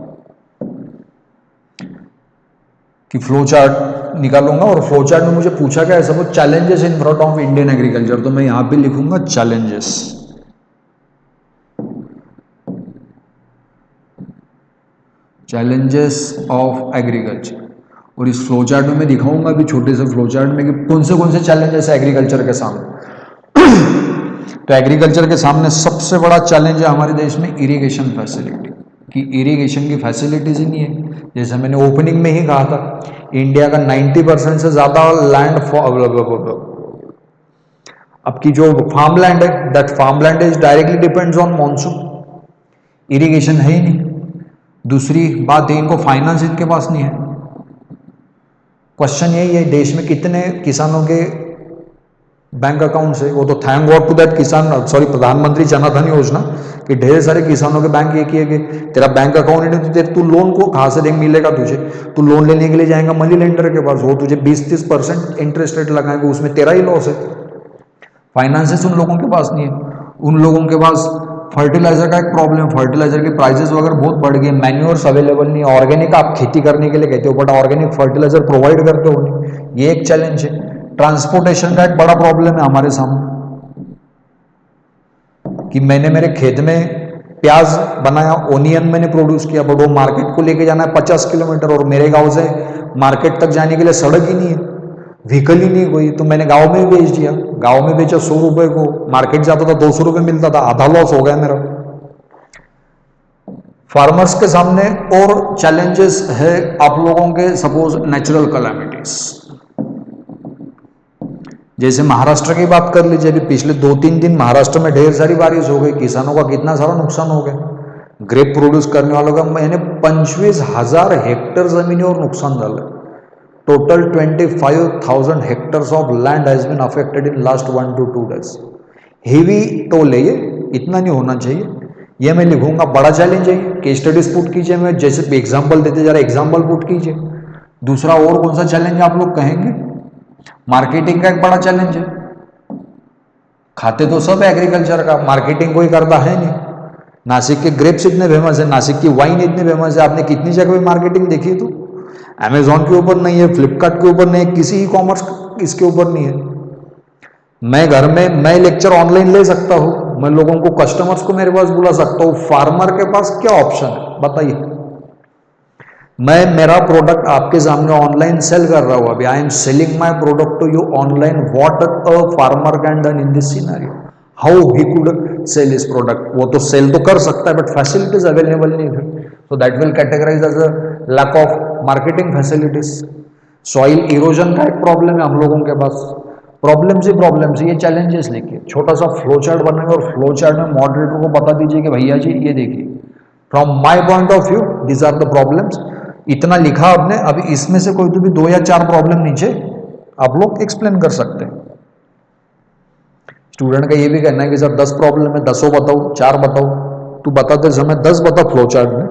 कि फ्लो चार्ट निकालूंगा। और फ्लो चार्ट में मुझे पूछा क्या है, सब challenges in front of Indian agriculture, तो मैं यहां पे लिखूंगा चैलेंजेस। Challenges of agriculture. और इस फ्लो चार्ट में मैं दिखाऊंगा भी, छोटे से फ्लो चार्ट में, कि कौन से चैलेंजेस है एग्रीकल्चर के सामने। तो एग्रीकल्चर के सामने सबसे बड़ा चैलेंज है हमारे देश में इरिगेशन फैसिलिटी, कि इरिगेशन की फैसिलिटीज ही नहीं है। जैसे मैंने ओपनिंग में ही कहा था, इंडिया का 90% से ज्यादा लैंड, आपकी जो फार्म लैंड है, that farm land is directly depends on monsoon, irrigation है ही नहीं। दूसरी बात है, इनको फाइनेंस इनके पास नहीं है। क्वेश्चन यही है, देश में कितने किसानों के बैंक अकाउंट है, वो तो थैंक गॉड टू दैट किसान, सॉरी, प्रधानमंत्री जन धन योजना, कि ढेर सारे किसानों के बैंक ये किए गए। तेरा बैंक अकाउंट ही नहीं तो तू लोन को कहाँ से मिलेगा तुझे? तू लोन लेने के लिए जाएगा मनी लेंडर के पास, वो तुझे 20-30% इंटरेस्ट रेट लगाएंगे, उसमें तेरा ही लॉस है। फाइनेंसेस उन लोगों के पास नहीं है। उन लोगों के पास फर्टिलाइजर का एक प्रॉब्लम है, फर्टिलाइजर के प्राइसेस वगैरह बहुत बढ़ गए, मैन्योर्स अवेलेबल नहीं है। ऑर्गेनिक आप खेती करने के लिए कहते हो, बट ऑर्गेनिक फर्टिलाइजर प्रोवाइड करते हो नहीं, ये एक चैलेंज है। ट्रांसपोर्टेशन का एक बड़ा प्रॉब्लम है हमारे सामने, कि मैंने मेरे खेत में प्याज बनाया, ओनियन मैंने प्रोड्यूस किया, बट वो मार्केट को लेके जाना है 50 किलोमीटर, और मेरे गांव से मार्केट तक जाने के लिए सड़क ही नहीं है, व्हीकल ही नहीं कोई, तो मैंने गांव में ही बेच दिया। गांव में बेचा 100 रुपए को, मार्केट जाता था 200 रुपए मिलता था, आधा लॉस हो गया मेरा। फार्मर्स के सामने और चैलेंजेस है आप लोगों के, सपोज नेचुरल कैलामिटीज, जैसे महाराष्ट्र की बात कर लीजिए। अभी पिछले 2-3 दिन महाराष्ट्र में ढेर सारी बारिश हो गई, किसानों का कितना सारा नुकसान हो गया। ग्रेप प्रोड्यूस करने वालों का मैंने 25,000 हेक्टर जमीन और नुकसान झालं। Total 25,000 hectares of land has been affected in last 1 to 2 days। Heavy toll है ये, इतना नहीं होना चाहिए। ये मैं लिखूंगा, बड़ा चैलेंज है। केस स्टडीज पुट कीजिए, मैं जैसे एग्जाम्पल देते जा रहा, एग्जाम्पल पुट कीजिए। दूसरा और कौन सा चैलेंज आप लोग कहेंगे? मार्केटिंग का एक बड़ा चैलेंज है। खाते तो सब एग्रीकल्चर का, मार्केटिंग कोई करता है नहीं। नासिक के ग्रेप्स इतने फेमस है, नासिक की वाइन इतनी फेमस है, आपने कितनी जगह पे मार्केटिंग देखी? तो अमेजोन के ऊपर नहीं है, फ्लिपकार्ट के ऊपर नहीं है, किसी ई कॉमर्स इसके ऊपर नहीं है। मैं घर में मैं लेक्चर ऑनलाइन ले सकता हूं, मैं लोगों को, कस्टमर्स को मेरे पास बुला सकता हूं। फार्मर के पास क्या ऑप्शन है बताइए? मैं मेरा प्रोडक्ट आपके सामने ऑनलाइन सेल कर रहा हूं। अभी I am selling my product to you online. What a farmer can done in this scenario? How he could sell his product? वो तो सेल तो कर सकता है, बट फैसिलिटीज अवेलेबल नहीं है, so that will categorize as a lack of marketing facilities। Soil erosion का एक प्रॉब्लम है हम लोगों के पास। प्रॉब्लम्स ही प्रॉब्लम्स, ये चैलेंजेस लेके छोटा सा फ्लो चार्ट बनाएंगे, और फ्लो चार्ट में मॉडरेटर को बता दीजिए कि भैया जी ये देखिए, from my point of view these are the problems. इतना लिखा आपने, अभी इसमें से कोई तो भी 2 या 4 प्रॉब्लम नीचे आप लोग एक्सप्लेन कर सकते हैं। स्टूडेंट का ये भी कहना है कि सर 10 प्रॉब्लम है, 10 बताओ, 4 बताओ। तू बताते समय 10 बता फ्लो चार्ट में,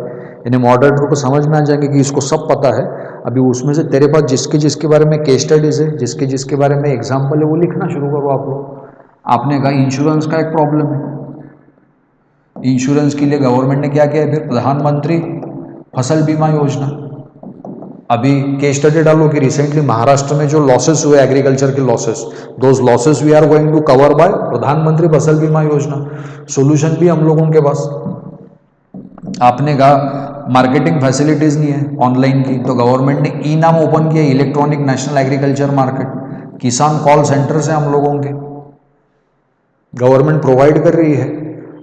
यानी मॉडरेटर को समझ में आ जाएंगे कि इसको सब पता है। अभी उसमें से तेरे पास जिसके जिसके बारे में केस स्टडीज है, जिसके जिसके बारे में एग्जाम्पल है, वो लिखना शुरू करो आप लोग। आपने कहा इंश्योरेंस का एक प्रॉब्लम है, इंश्योरेंस के लिए गवर्नमेंट ने क्या किया है, फिर प्रधानमंत्री फसल बीमा योजना। अभी केस स्टडी डालो कि रिसेंटली महाराष्ट्र में जो लॉसेस हुए एग्रीकल्चर के losses, those losses we are going to cover by Pradhanmantri Fasal बीमा योजना। सोल्यूशन भी हम लोगों के पास। आपने कहा मार्केटिंग फैसिलिटीज नहीं है ऑनलाइन की, तो गवर्नमेंट ने ई नाम ओपन किया, इलेक्ट्रॉनिक नेशनल एग्रीकल्चर मार्केट। किसान कॉल सेंटर से हम लोगों के गवर्नमेंट प्रोवाइड कर रही है।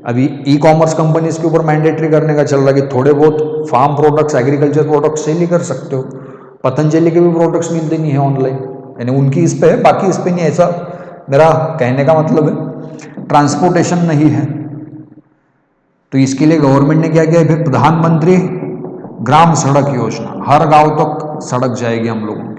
अभी ई कॉमर्स कंपनीज के ऊपर मैंडेटरी करने का चल रहा है कि थोड़े बहुत farm products, agriculture products sell ही कर सकते हो। पतंजलि के भी प्रोडक्ट्स मिलते नहीं है ऑनलाइन, यानी उनकी इस पे है, बाकी इस पे नहीं, ऐसा मेरा कहने का मतलब है। ट्रांसपोर्टेशन नहीं है, तो इसके लिए गवर्नमेंट ने क्या किया, फिर प्रधानमंत्री ग्राम सड़क योजना, हर गांव तक सड़क जाएगी हम लोगों की।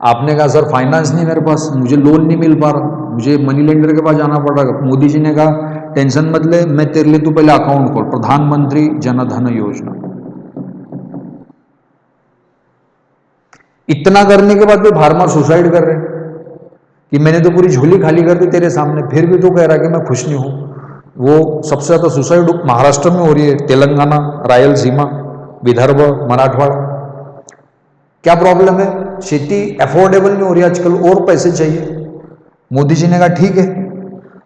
आपने कहा सर फाइनेंस नहीं मेरे पास, मुझे लोन नहीं मिल पा रहा, मुझे मनी लेंडर के पास जाना पड़ रहा है। मोदी जी ने कहा टेंशन मत ले, मैं तेरे लिए तू पहले अकाउंट खोल, प्रधानमंत्री जन धन योजना। इतना करने के बाद भी फार्मर सुसाइड कर रहे कि मैंने तो पूरी झोली खाली कर दी तेरे सामने, फिर भी तो कह रहा कि मैं खुश नहीं हूं। वो सबसे ज्यादा सुसाइड महाराष्ट्र में हो रही है, तेलंगाना, रायलसीमा, विदर्भ, मराठवाड़ा। क्या प्रॉब्लम है, खेती अफोर्डेबल नहीं हो रही आजकल, और पैसे चाहिए। मोदी जी ने कहा ठीक है,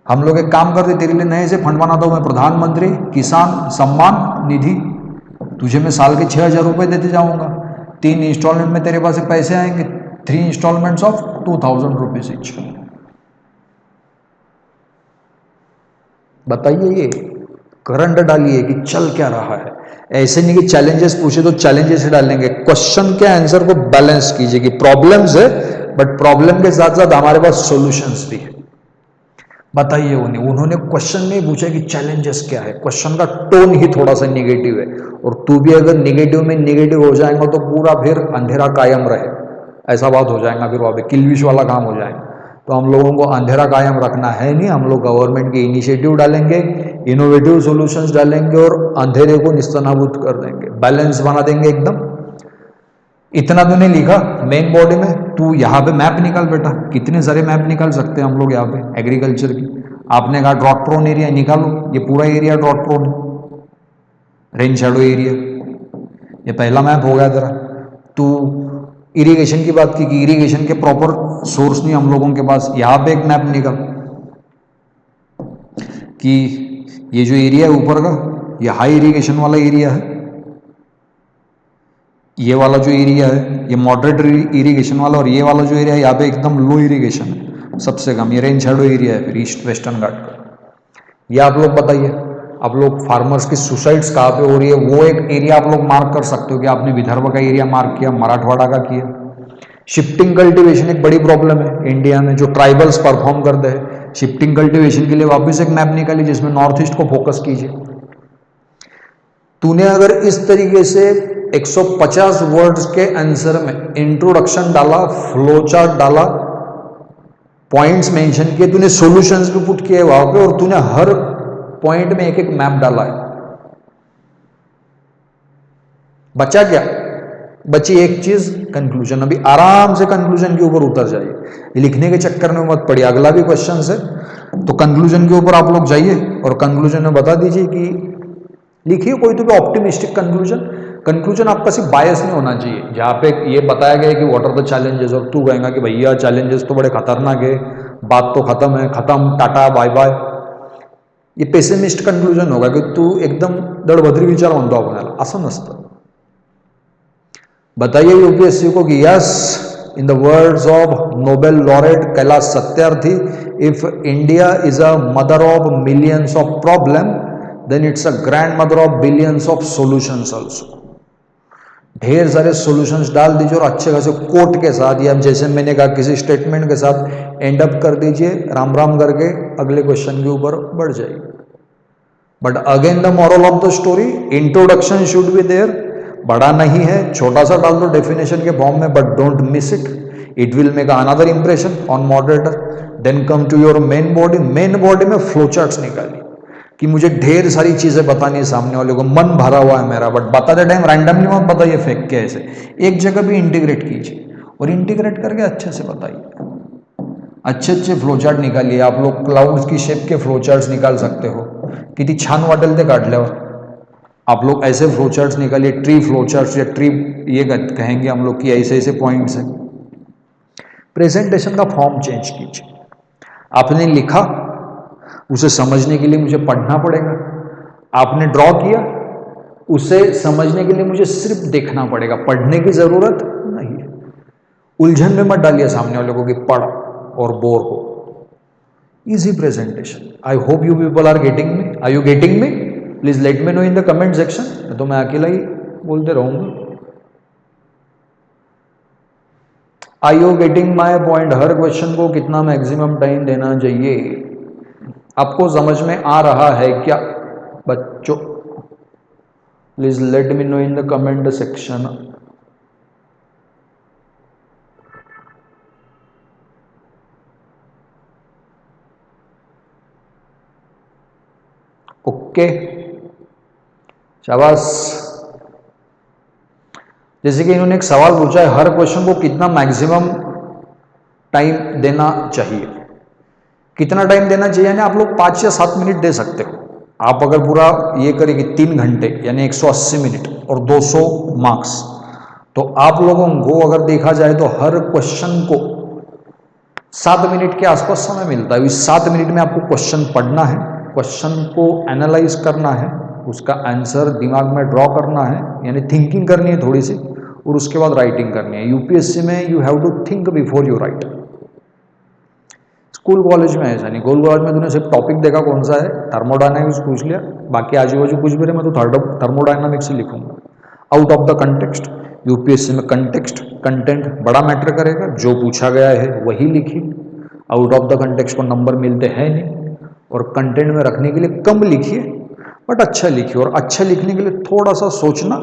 हम लोग एक काम करते, तेरे लिए नए से फंड बनाता हूं मैं, प्रधानमंत्री किसान सम्मान निधि। तुझे मैं साल के 6,000 रुपए देते जाऊंगा, 3 इंस्टॉलमेंट में तेरे पास पैसे आएंगे, 3 इंस्टॉलमेंट्स ऑफ 2,000 रुपीज इच। बताइए, ये करंट डालिए कि चल क्या रहा है। ऐसे नहीं कि चैलेंजेस पूछे तो चैलेंजेस ही डालेंगे, क्वेश्चन के आंसर को बैलेंस कीजिए कि प्रॉब्लम्स है बट प्रॉब्लम के साथ साथ हमारे पास सॉल्यूशंस भी है। बताइए उन्होंने क्वेश्चन नहीं पूछा कि चैलेंजेस क्या है, क्वेश्चन का टोन ही थोड़ा सा निगेटिव है, और तू भी अगर निगेटिव में निगेटिव हो जाएगा तो पूरा फिर अंधेरा कायम रहे, ऐसा बात हो जाएगा, फिर वहाँ पे किलविश वाला काम हो जाएगा। तो हम लोगों को अंधेरा कायम रखना है नहीं, हम लोग गवर्नमेंट के इनिशिएटिव डालेंगे, इनोवेटिव सॉल्यूशंस डालेंगे और अंधेरे को निस्तनाबूद कर देंगे, बैलेंस बना देंगे एकदम। इतना तूने लिखा मेन बॉडी में, तू यहाँ पे मैप निकाल बेटा, कितने सारे मैप निकाल सकते हैं हम लोग यहाँ पे एग्रीकल्चर की। आपने कहा ड्रॉट प्रोन एरिया निकालो, ये पूरा एरिया ड्रॉट प्रोन है, रेन शैडो एरिया, ये पहला मैप हो गया तेरा। तू इरिगेशन की बात की कि इरिगेशन के प्रॉपर सोर्स नहीं हम लोगों के पास, यहाँ पे एक मैप निकाल कि ये जो एरिया है ऊपर का, ये हाई इरिगेशन वाला एरिया है, ये वाला जो एरिया है ये मॉडरेट इरिगेशन वाला, और ये वाला जो एरिया है यहाँ पे एकदम लो इरिगेशन है, सबसे कम, ये रेन शैडो एरिया है फिर ईस्ट वेस्टर्न घाट का। ये आप लोग बताइए, आप लोग फार्मर्स की सुसाइड्स कहाँ पे हो रही है, वो एक एरिया आप लोग मार्क कर सकते हो कि आपने विदर्भ का एरिया मार्क किया, मराठवाड़ा का किया। शिफ्टिंग कल्टीवेशन एक बड़ी प्रॉब्लम है इंडिया में, जो ट्राइबल्स परफॉर्म करते हैं। शिफ्टिंग कल्टीवेशन के लिए वापस एक मैप निकाली जिसमें नॉर्थ ईस्ट को फोकस कीजिए। तूने अगर इस तरीके से 150 वर्ड्स के आंसर में इंट्रोडक्शन डाला, फ्लोचार्ट डाला, पॉइंट्स मेंशन किए, तूने सॉल्यूशंस भी पुट किए वहां पे, और तूने हर पॉइंट में एक एक मैप डाला है, बचा क्या? बची एक चीज, कंक्लूजन। अभी आराम से कंक्लूजन के ऊपर उतर जाइए, लिखने के चक्कर में मत पड़िए, अगला भी क्वेश्चन है तो कंक्लूजन के ऊपर आप लोग जाइए और कंक्लूजन में बता दीजिए कि लिखिए कोई तो भी ऑप्टिमिस्टिक कंक्लूजन। कंक्लूजन आपका सिर्फ बायस नहीं होना चाहिए, जहाँ पे ये बताया गया कि व्हाट आर द चैलेंजेस, और तू कहेगा कि भैया चैलेंजेस तो बड़े खतरनाक है, बात तो खत्म है, खत्म, टाटा बाय बाय, ये पेसिमिस्ट कंक्लूजन होगा कि तू एकदम दडभद्री विचार म्हणतो आपल्याला, असं नसतं। बताइए यूपीएससी को कि yes, in the words of Nobel laureate Kailash Satyarthi, if India is a mother of millions of problem then it's a grand mother of billions of solutions also. ढेर सारे सॉल्यूशंस डाल दीजिए और अच्छे खासे कोट के साथ, या जैसे मैंने कहा किसी स्टेटमेंट के साथ एंड अप कर दीजिए, राम राम करके अगले क्वेश्चन के ऊपर बढ़ जाइए। But again the moral of the story, introduction should be there, बड़ा नहीं है, छोटा सा डाल दो डेफिनेशन के फॉर्म में, but don't miss it, it will make another impression on moderator. Then come to your main body, main body में फ्लो चार्ट्स निकालिए कि मुझे ढेर सारी चीजें बतानी है सामने वाले को, मन भरा हुआ है मेरा, बट बताते टाइम रैंडमली मत बताइए फेंक के ऐसे, एक जगह भी इंटीग्रेट कीजिए और इंटीग्रेट करके अच्छे से बताइए। अच्छे अच्छे फ्लोचार्ट निकालिए, आप लोग क्लाउड्स की शेप के फ्लोचार्ट्स निकाल सकते हो, किती छान वाटेल ते काढल्यावर। आप लोग ऐसे फ्लोचार्ट्स निकालिए, ट्री फ्लोचार्ट्स या ट्री, ये कहेंगे हम लोग कि ऐसे ऐसे पॉइंट्स हैं। प्रेजेंटेशन का फॉर्म चेंज कीजिए, आपने लिखा, उसे समझने के लिए मुझे पढ़ना पड़ेगा, आपने ड्रॉ किया, उसे समझने के लिए मुझे सिर्फ देखना पड़ेगा, पढ़ने की जरूरत नहीं है। उलझन में मत डालिए सामने वाले को कि पढ़ और बोर हो। Easy presentation. I hope you people are getting me, are you getting me? Please let me know in the comment section, तो मैं अकेला ही बोलते रहूंगा। Are you getting my point? हर क्वेश्चन को कितना मैक्सिमम टाइम देना चाहिए, आपको समझ में आ रहा है क्या बच्चों? Please let me know in the comment section. Okay, शाबाश। जैसे कि इन्होंने एक सवाल पूछा है, हर क्वेश्चन को कितना मैक्सिमम टाइम देना चाहिए? कितना टाइम देना चाहिए यानी आप लोग 5 या 7 मिनट दे सकते हो। आप अगर पूरा ये करेंगे 3 घंटे यानी 180 मिनट और 200 मार्क्स, तो आप लोगों को अगर देखा जाए तो हर क्वेश्चन को 7 मिनट के आसपास समय मिलता है। इस 7 मिनट में आपको क्वेश्चन पढ़ना है, क्वेश्चन को एनालाइज करना है, उसका आंसर दिमाग में ड्रॉ करना है, यानी थिंकिंग करनी है थोड़ी सी, और उसके बाद राइटिंग करनी है। यूपीएससी में you have to think before you write. School college में ऐसा नहीं, स्कूल कॉलेज में तूने सिर्फ टॉपिक देखा कौन सा है, थर्मोडायनामिक्स पूछ लिया, बाकी आजू बाजू कुछ भी रहे, मैं तो थर्मोडायनामिक्स ही लिखूंगा out of the context. UPSC में कंटेक्स्ट, कंटेंट बड़ा मैटर करेगा, जो पूछा गया है वही लिखिए। आउट ऑफ द कंटेक्स्ट को नंबर मिलते हैं नहीं, और कंटेंट में रखने के लिए कम लिखिए, बट अच्छा लिखिए। और अच्छा लिखने के लिए थोड़ा सा सोचना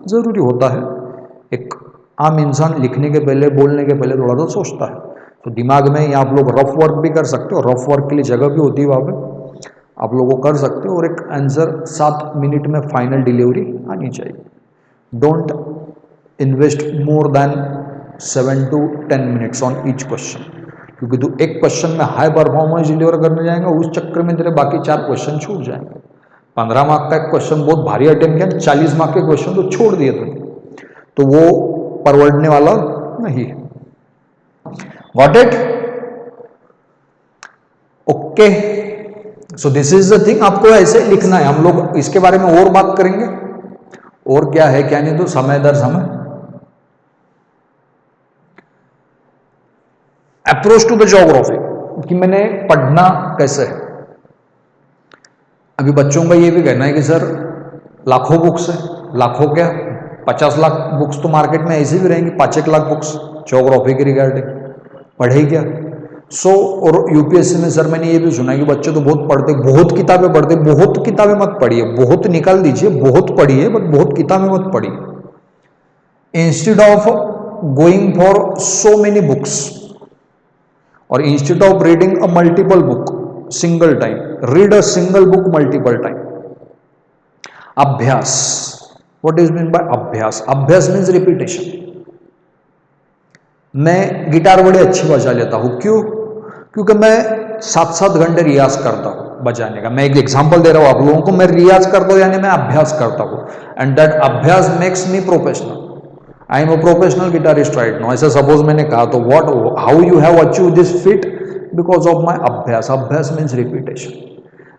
जरूरी होता है। एक आम इंसान लिखने के पहले, बोलने के पहले थोड़ा सा सोचता है, तो दिमाग में या आप लोग रफ वर्क भी कर सकते हो, रफ वर्क के लिए जगह भी होती है वहाँ पे, आप लोगों को कर सकते हो, और एक आंसर 7 मिनट में फाइनल डिलीवरी आनी चाहिए। Don't invest more than 7 to 10 minutes on each question, क्योंकि तू एक क्वेश्चन में हाई परफॉर्मेंस डिलीवर करने जाएंगे, उस चक्कर में तेरे बाकी 4 क्वेश्चन छूट जाएंगे। 15 मार्क का एक क्वेश्चन बहुत भारी अटेम्प्ट किया, 40 मार्क के क्वेश्चन तो छोड़ दिए तुमने, तो वो परवड़ने वाला नहीं है। Got it? Okay, so this is the thing, आपको ऐसे लिखना है। हम लोग इसके बारे में और बात करेंगे, और क्या है क्या नहीं, तो समय दर समय। अप्रोच टू द ज्योग्राफी, कि मैंने पढ़ना कैसे है। अभी बच्चों का ये भी कहना है कि सर लाखों बुक्स है, लाखों क्या 50 लाख बुक्स तो मार्केट में ऐसे भी रहेंगी, 5-1 लाख बुक्स ज्योग्राफी के रिगार्डिंग, पढ़े क्या? और यूपीएससी में सर मैंने ये भी सुना है कि बच्चे तो बहुत पढ़ते, बहुत किताबें पढ़ते। बहुत किताबें मत पढ़िए, बहुत निकाल दीजिए, बहुत पढ़िए बट बहुत किताबें मत पढ़िए। Instead of going for so many books, और instead of reading a multiple book single time, read a single book multiple time. अभ्यास, व्हाट इज मीन बाय अभ्यास? अभ्यास मीन्स रिपीटेशन। मैं गिटार बड़ी अच्छी बजा लेता हूं, क्यों? क्योंकि मैं 7-7 घंटे रियाज करता हूं बजाने का। मैं एक एग्जांपल दे रहा हूं आप लोगों को, मैं रियाज करता हूं यानी मैं अभ्यास करता हूं, एंड दैट अभ्यास makes me professional. I am a professional guitarist right now. ऐसा सपोज मैंने कहा, तो what, how you have achieve this feat? Because of my अभ्यास। अभ्यास means repetition.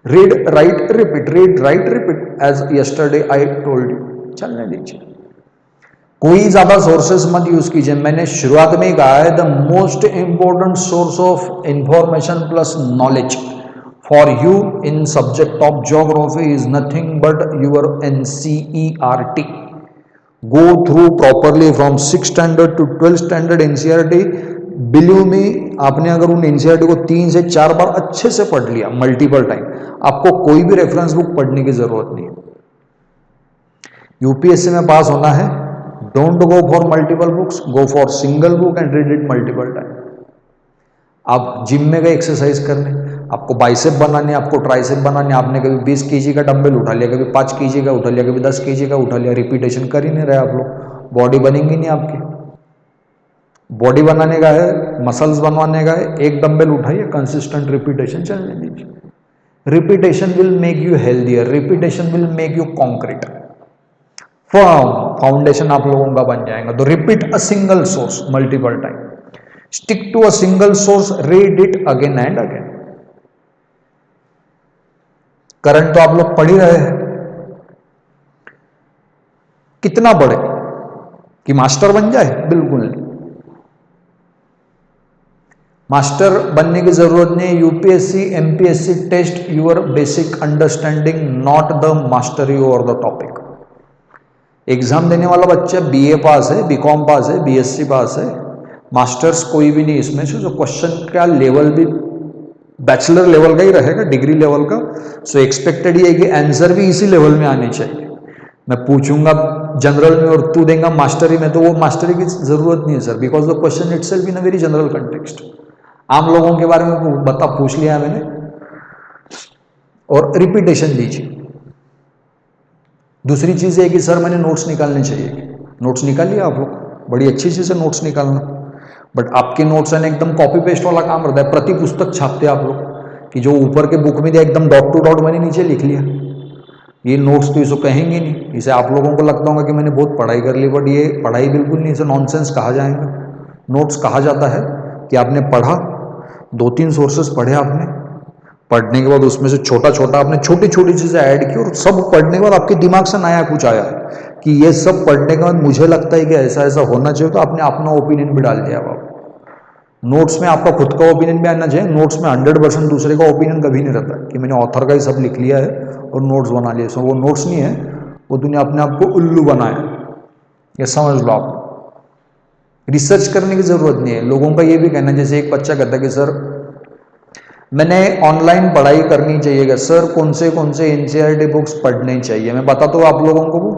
Read, write, repeat, read, write, repeat, as yesterday I told you. चलने दीजिए, कोई ज्यादा सोर्सेस मत यूज कीजिए। मैंने शुरुआत में ही कहा है, the most important source of information plus knowledge for you in subject of geography is nothing but your NCERT. Go through properly from 6th standard to 12th standard NCERT. Believe me, आपने अगर उन NCERT को 3 से 4 बार अच्छे से पढ़ लिया multiple time, आपको कोई भी रेफरेंस बुक पढ़ने की जरूरत नहीं है। यूपीएससी में पास होना है, don't go for multiple books, go for single book and read it multiple time. आप जिम में गए एक्सरसाइज करने, आपको बाइसेप बनाने, आपको ट्राइसेप बनाने, आपने कभी 20 केजी का डंबल उठा लिया, कभी 5 केजी का उठा लिया, कभी 10 केजी का उठा लिया, रिपीटेशन कर ही नहीं रहे आप लोग, बॉडी बनेंगी नहीं आपकी। बॉडी बनाने का है, मसल्स बनवाने का है, एक डंबल उठाइए, कंसिस्टेंट रिपीटेशन चलने दीजिए। Repetition will make you healthier, repetition will make you concrete, firm foundation आप लोगों का बन जाएगा। तो repeat a single source multiple time, stick to a single source, read it again and again. Current तो आप लोग पढ़ ही रहे हैं, कितना पढ़े कि मास्टर बन जाए? बिल्कुल नहीं, मास्टर बनने की जरूरत नहीं। UPSC MPSC test your basic understanding, not the mastery over the topic. Exam देने वाला बच्चा बीए पास है, बीकॉम पास है, बीएससी पास है, मास्टर्स कोई भी नहीं इसमें से, जो क्वेश्चन का लेवल भी बैचलर लेवल का ही रहेगा, डिग्री लेवल का। सो एक्सपेक्टेड ये है कि आंसर भी इसी लेवल में आने चाहिए। मैं पूछूंगा जनरल में और तू देगा मास्टरी में, तो वो मास्टरी की जरूरत नहीं है sir, because the question itself in a very general context. आम लोगों के बारे में पूछ लिया मैंने, और रिपीटेशन दीजिए। दूसरी चीज है कि सर मैंने नोट्स निकालने चाहिए, नोट्स निकाल लिया आप लोग, बड़ी अच्छी चीज है नोट्स निकालना, बट आपके नोट्स है ना एकदम कॉपी पेस्ट वाला काम रहता है। प्रति पुस्तक छापते आप लोग कि जो ऊपर के बुक में दिया एकदम डॉट टू डॉट मैंने नीचे लिख लिया, ये नोट्स तो इसको कहेंगे नहीं। इसे आप लोगों को लगता होगा कि मैंने बहुत पढ़ाई कर ली, बट ये पढ़ाई बिल्कुल नहीं, इसे नॉनसेंस कहा जाएगा। नोट्स कहा जाता है कि आपने पढ़ा, 2-3 सोर्सेस पढ़े आपने, पढ़ने के बाद उसमें से छोटा छोटा आपने छोटी छोटी चीजें ऐड की, और सब पढ़ने के बाद आपके दिमाग से नया कुछ आया कि ये सब पढ़ने के बाद मुझे लगता है कि ऐसा ऐसा होना चाहिए, तो आपने अपना ओपिनियन भी डाल दिया। आप नोट्स में आपका खुद का ओपिनियन भी आना चाहिए, नोट्स में 100% दूसरे का ओपिनियन कभी नहीं रहता कि मैंने ऑथर का ही सब लिख लिया है और नोट्स बना लिए। सो वो नोट्स नहीं है, वो तूने अपने आप को उल्लू बनाया, ये समझ लो। आप रिसर्च करने की जरूरत नहीं है। लोगों का ये भी कहना, जैसे एक बच्चा कहता है कि सर मैंने ऑनलाइन पढ़ाई करनी चाहिए क्या? सर कौन से एनसीईआरटी बुक्स पढ़ने चाहिए? मैं बताता हूँ आप लोगों को। वो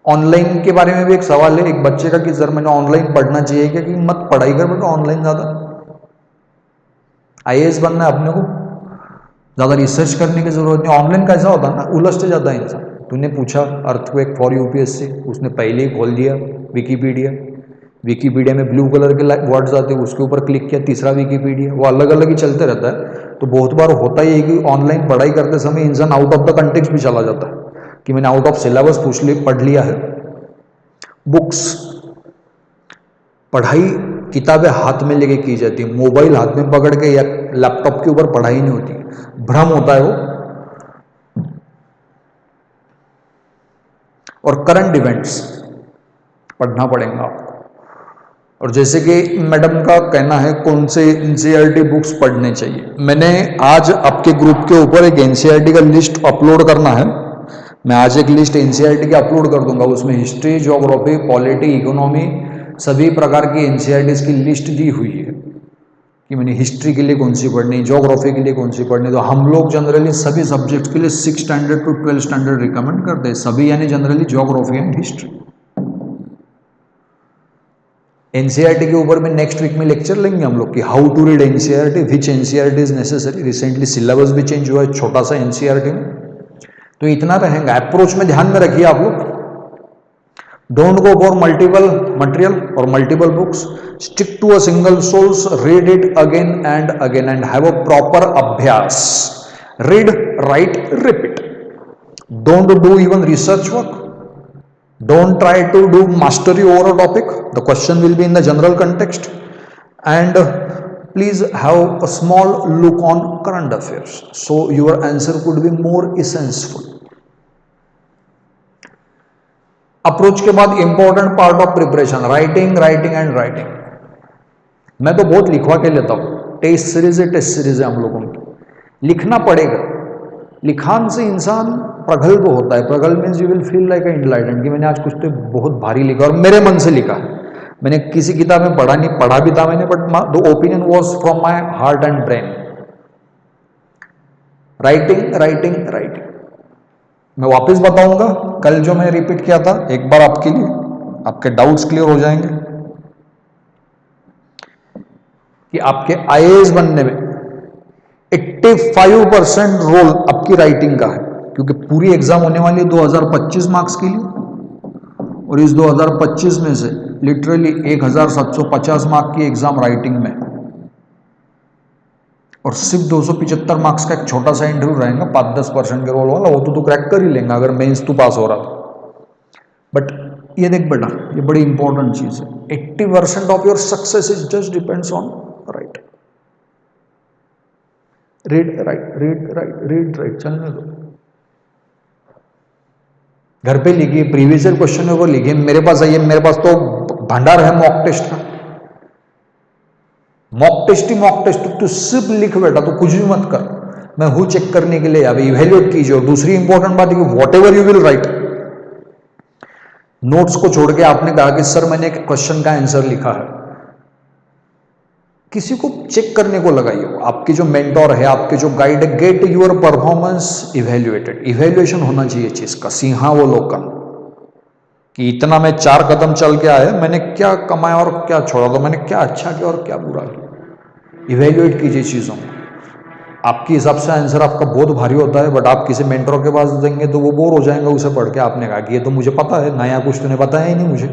ऑनलाइन के बारे में भी एक सवाल है एक बच्चे का कि सर मैंने ऑनलाइन पढ़ना चाहिए क्या? कि मत पढ़ाई कर बेटा ऑनलाइन, ज़्यादा आईएएस बनना है अपने को, ज़्यादा रिसर्च करने की जरूरत नहीं। ऑनलाइन कैसा होता है ना, उलझते जाता है इंसान। तूने पूछा अर्थक्वेक फॉर यूपीएससी, उसने पहले ही खोल दिया विकीपीडिया, विकीपीडिया में ब्लू कलर के वर्ड्स आते हैं, उसके ऊपर क्लिक किया, तीसरा विकीपीडिया, वो अलग अलग ही चलते रहता है। तो बहुत बार होता ही है कि ऑनलाइन पढ़ाई करते समय इंसान आउट ऑफ द कंटेक्स्ट भी चला जाता है कि मैंने आउट ऑफ सिलेबस पढ़ लिया है। बुक्स, पढ़ाई किताबें हाथ में लेके की जाती है, मोबाइल हाथ में पकड़ के या लैपटॉप के ऊपर पढ़ाई नहीं होती, भ्रम होता है वो। और करंट इवेंट्स पढ़ना पड़ेगा आपको। और जैसे कि मैडम का कहना है कौन से एनसीईआरटी बुक्स पढ़ने चाहिए, मैंने आज आपके ग्रुप के ऊपर एक एनसीईआरटी का लिस्ट अपलोड करना है। मैं आज एक लिस्ट एनसीईआरटी की अपलोड कर दूंगा, उसमें हिस्ट्री, ज्योग्राफी, पॉलिटी, इकोनॉमी, सभी प्रकार की एनसीईआरटी की लिस्ट दी हुई है कि मैंने हिस्ट्री के लिए कौन सी पढ़नी, ज्योग्राफी के लिए कौन सी पढ़नी। तो हम लोग जनरली सभी सब्जेक्ट के लिए 6 स्टैंडर्ड टू 12 स्टैंडर्ड रिकमेंड करते हैं, सभी यानी generally geography and history. NCERT के ऊपर में नेक्स्ट वीक में लेक्चर लेंगे हम लोग कि how to read NCERT, which NCERT is necessary. Recently syllabus भी चेंज हुआ है छोटा सा एनसीईआरटी में, तो इतना रहेगा। अप्रोच में ध्यान में रखिए आप लोग, don't go for multiple material और multiple books, stick to a single source, read it again and have a proper अभ्यास। Read, write, repeat, don't do even research work, don't try to do mastery over a topic, the question will be in the general context, and please have a small look on current affairs so your answer could be more essential. Approach के बाद important part of preparation, writing and writing. मैं तो बहुत लिखवा के लेता हूं, test series है हम लोगों की, लिखना पड़ेगा। लिखान से इंसान प्रगल्भ होता है, प्रगल्भ means you will feel like enlightened कि मैंने आज कुछ तो बहुत भारी लिखा और मेरे मन से लिखा है। मैंने किसी किताब में पढ़ा भी था मैंने, but the opinion was from my heart and brain. Writing writing writing. मैं वापस बताऊंगा कल जो मैं रिपीट किया था एक बार आपके लिए, आपके डाउट्स क्लियर हो जाएंगे कि आपके आईएएस बनने में 85% रोल आपकी राइटिंग का है, क्योंकि पूरी एग्जाम होने वाली है 2025 मार्क्स के लिए, और इस 2025 में से लिटरली 1750 मार्क की एग्जाम राइटिंग में, और सिर्फ 275 मार्क्स का एक छोटा सा इंटरव्यू रहेगा 5-10% के रोल वाला, वो तो तू क्रैक कर ही लेंगे अगर मेंस तू पास हो रहा था। बट ये देख बेटा, ये बड़ी इंपॉर्टेंट चीज है, 80% of your success is just depends on right. Read write read write read write, चलने दो। घर पे लिखिए, प्रीवियस ईयर क्वेश्चन पेपर लिखिए, मेरे पास आइए, मेरे पास तो भंडार है मॉक टेस्ट का। मॉक टेस्ट ही मॉक टेस्ट, तू सिर्फ लिख बेटा, तो कुछ भी मत कर, मैं हूं चेक करने के लिए, अभी इवेल्युएट कीजिए। और दूसरी इंपॉर्टेंट बात है कि what ever you will write, notes को छोड़ के आपने कहा कि सर मैंने एक क्वेश्चन का आंसर लिखा है, किसी को चेक करने को लगाइए, आपके जो मेंटोर है, आपके जो गाइड है, get your performance evaluated. Evaluation होना चाहिए चीज का, सिंहावलोकन, कि इतना मैं 4 कदम चल के आया, मैंने क्या कमाया और क्या छोड़ा, तो मैंने क्या अच्छा किया और क्या बुरा किया। इवेल्युएट कीजिए चीजों को, आपके हिसाब से आंसर आपका बहुत भारी होता है, बट आप किसी मेंटर के पास देंगे तो वो बोर हो जाएंगे उसे पढ़ के। आपने कहा कि ये तो मुझे पता है, नया कुछ तूने बताया ही नहीं मुझे,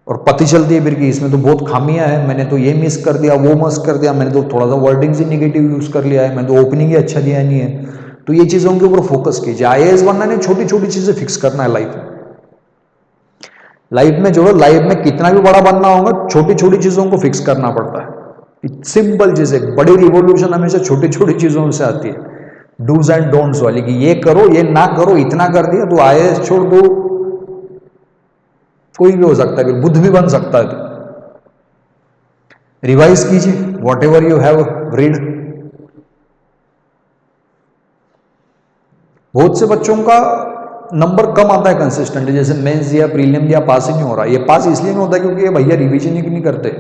और पता चलती है फिर कि इसमें तो बहुत खामियां हैं, मैंने तो ये मिस कर दिया, वो मिस कर दिया, मैंने तो थोड़ा सा वर्डिंग्स ही निगेटिव यूज कर लिया है, मैंने तो ओपनिंग ही अच्छा दिया नहीं है। तो ये चीजों के ऊपर फोकस कीजिए। आईएएस बनना नहीं, छोटी छोटी चीजें फिक्स करना है लाइफ में। लाइफ में जोड़ो, लाइफ में कितना भी बड़ा बनना होगा, छोटी छोटी चीजों को फिक्स करना पड़ता है। सिंपल चीजें, बड़ी रिवॉल्यूशन हमेशा छोटी छोटी चीजों से आती है। डूज एंड डोंट्स वाली, कि ये करो ये ना करो, इतना कर दिया तो आईएएस छोड़ दो, कोई भी हो सकता है, फिर बुद्ध भी बन सकता है। तो रिवाइज कीजिए what ever you have read. बहुत से बच्चों का नंबर कम आता है कंसिस्टेंटली, जैसे मेंस दिया, प्रीलिम दिया, पास ही नहीं हो रहा। ये पास इसलिए नहीं होता क्योंकि ये भैया रिवीजन ही नहीं करते।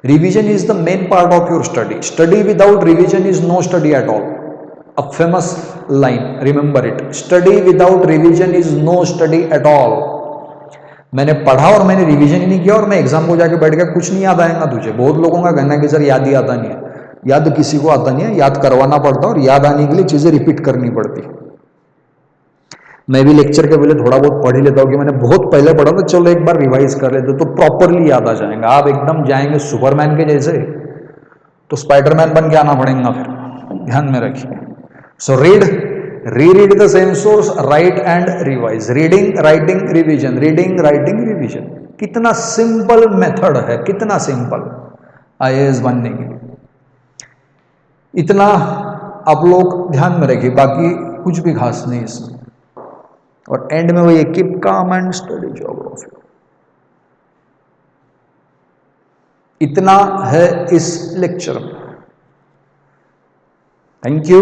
Revision is the main part of your study. Study without revision is no study at all. A famous line, remember it, study without revision is no study at all. मैंने पढ़ा और मैंने रिवीजन ही नहीं किया और मैं एग्जाम को जाके बैठ गया, कुछ नहीं याद आएगा तुझे। बहुत लोगों का कहना है कि सर याद ही आता नहीं है। याद किसी को आता नहीं है, याद करवाना पड़ता है, और याद आने के लिए चीजें रिपीट करनी पड़ती। मैं भी लेक्चर के पहले थोड़ा बहुत पढ़ ही लेता हूँ कि मैंने बहुत पहले पढ़ा था, चलो एक बार रिवाइज कर लेते तो प्रॉपरली याद आ जाएगा। आप एकदम जाएंगे सुपरमैन के जैसे तो स्पाइडरमैन बन के आना पड़ेगा, फिर ध्यान में रखिए। So read, read the same source, right and revise. Reading writing revision, reading writing revision. कितना सिंपल मेथड है, कितना सिंपल आईएएस बनने के लिए। इतना आप लोग ध्यान में रखिए, बाकी कुछ भी खास नहीं इसमें। और एंड में वही keep calm and study geography. इतना है इस लेक्चर में। Thank you.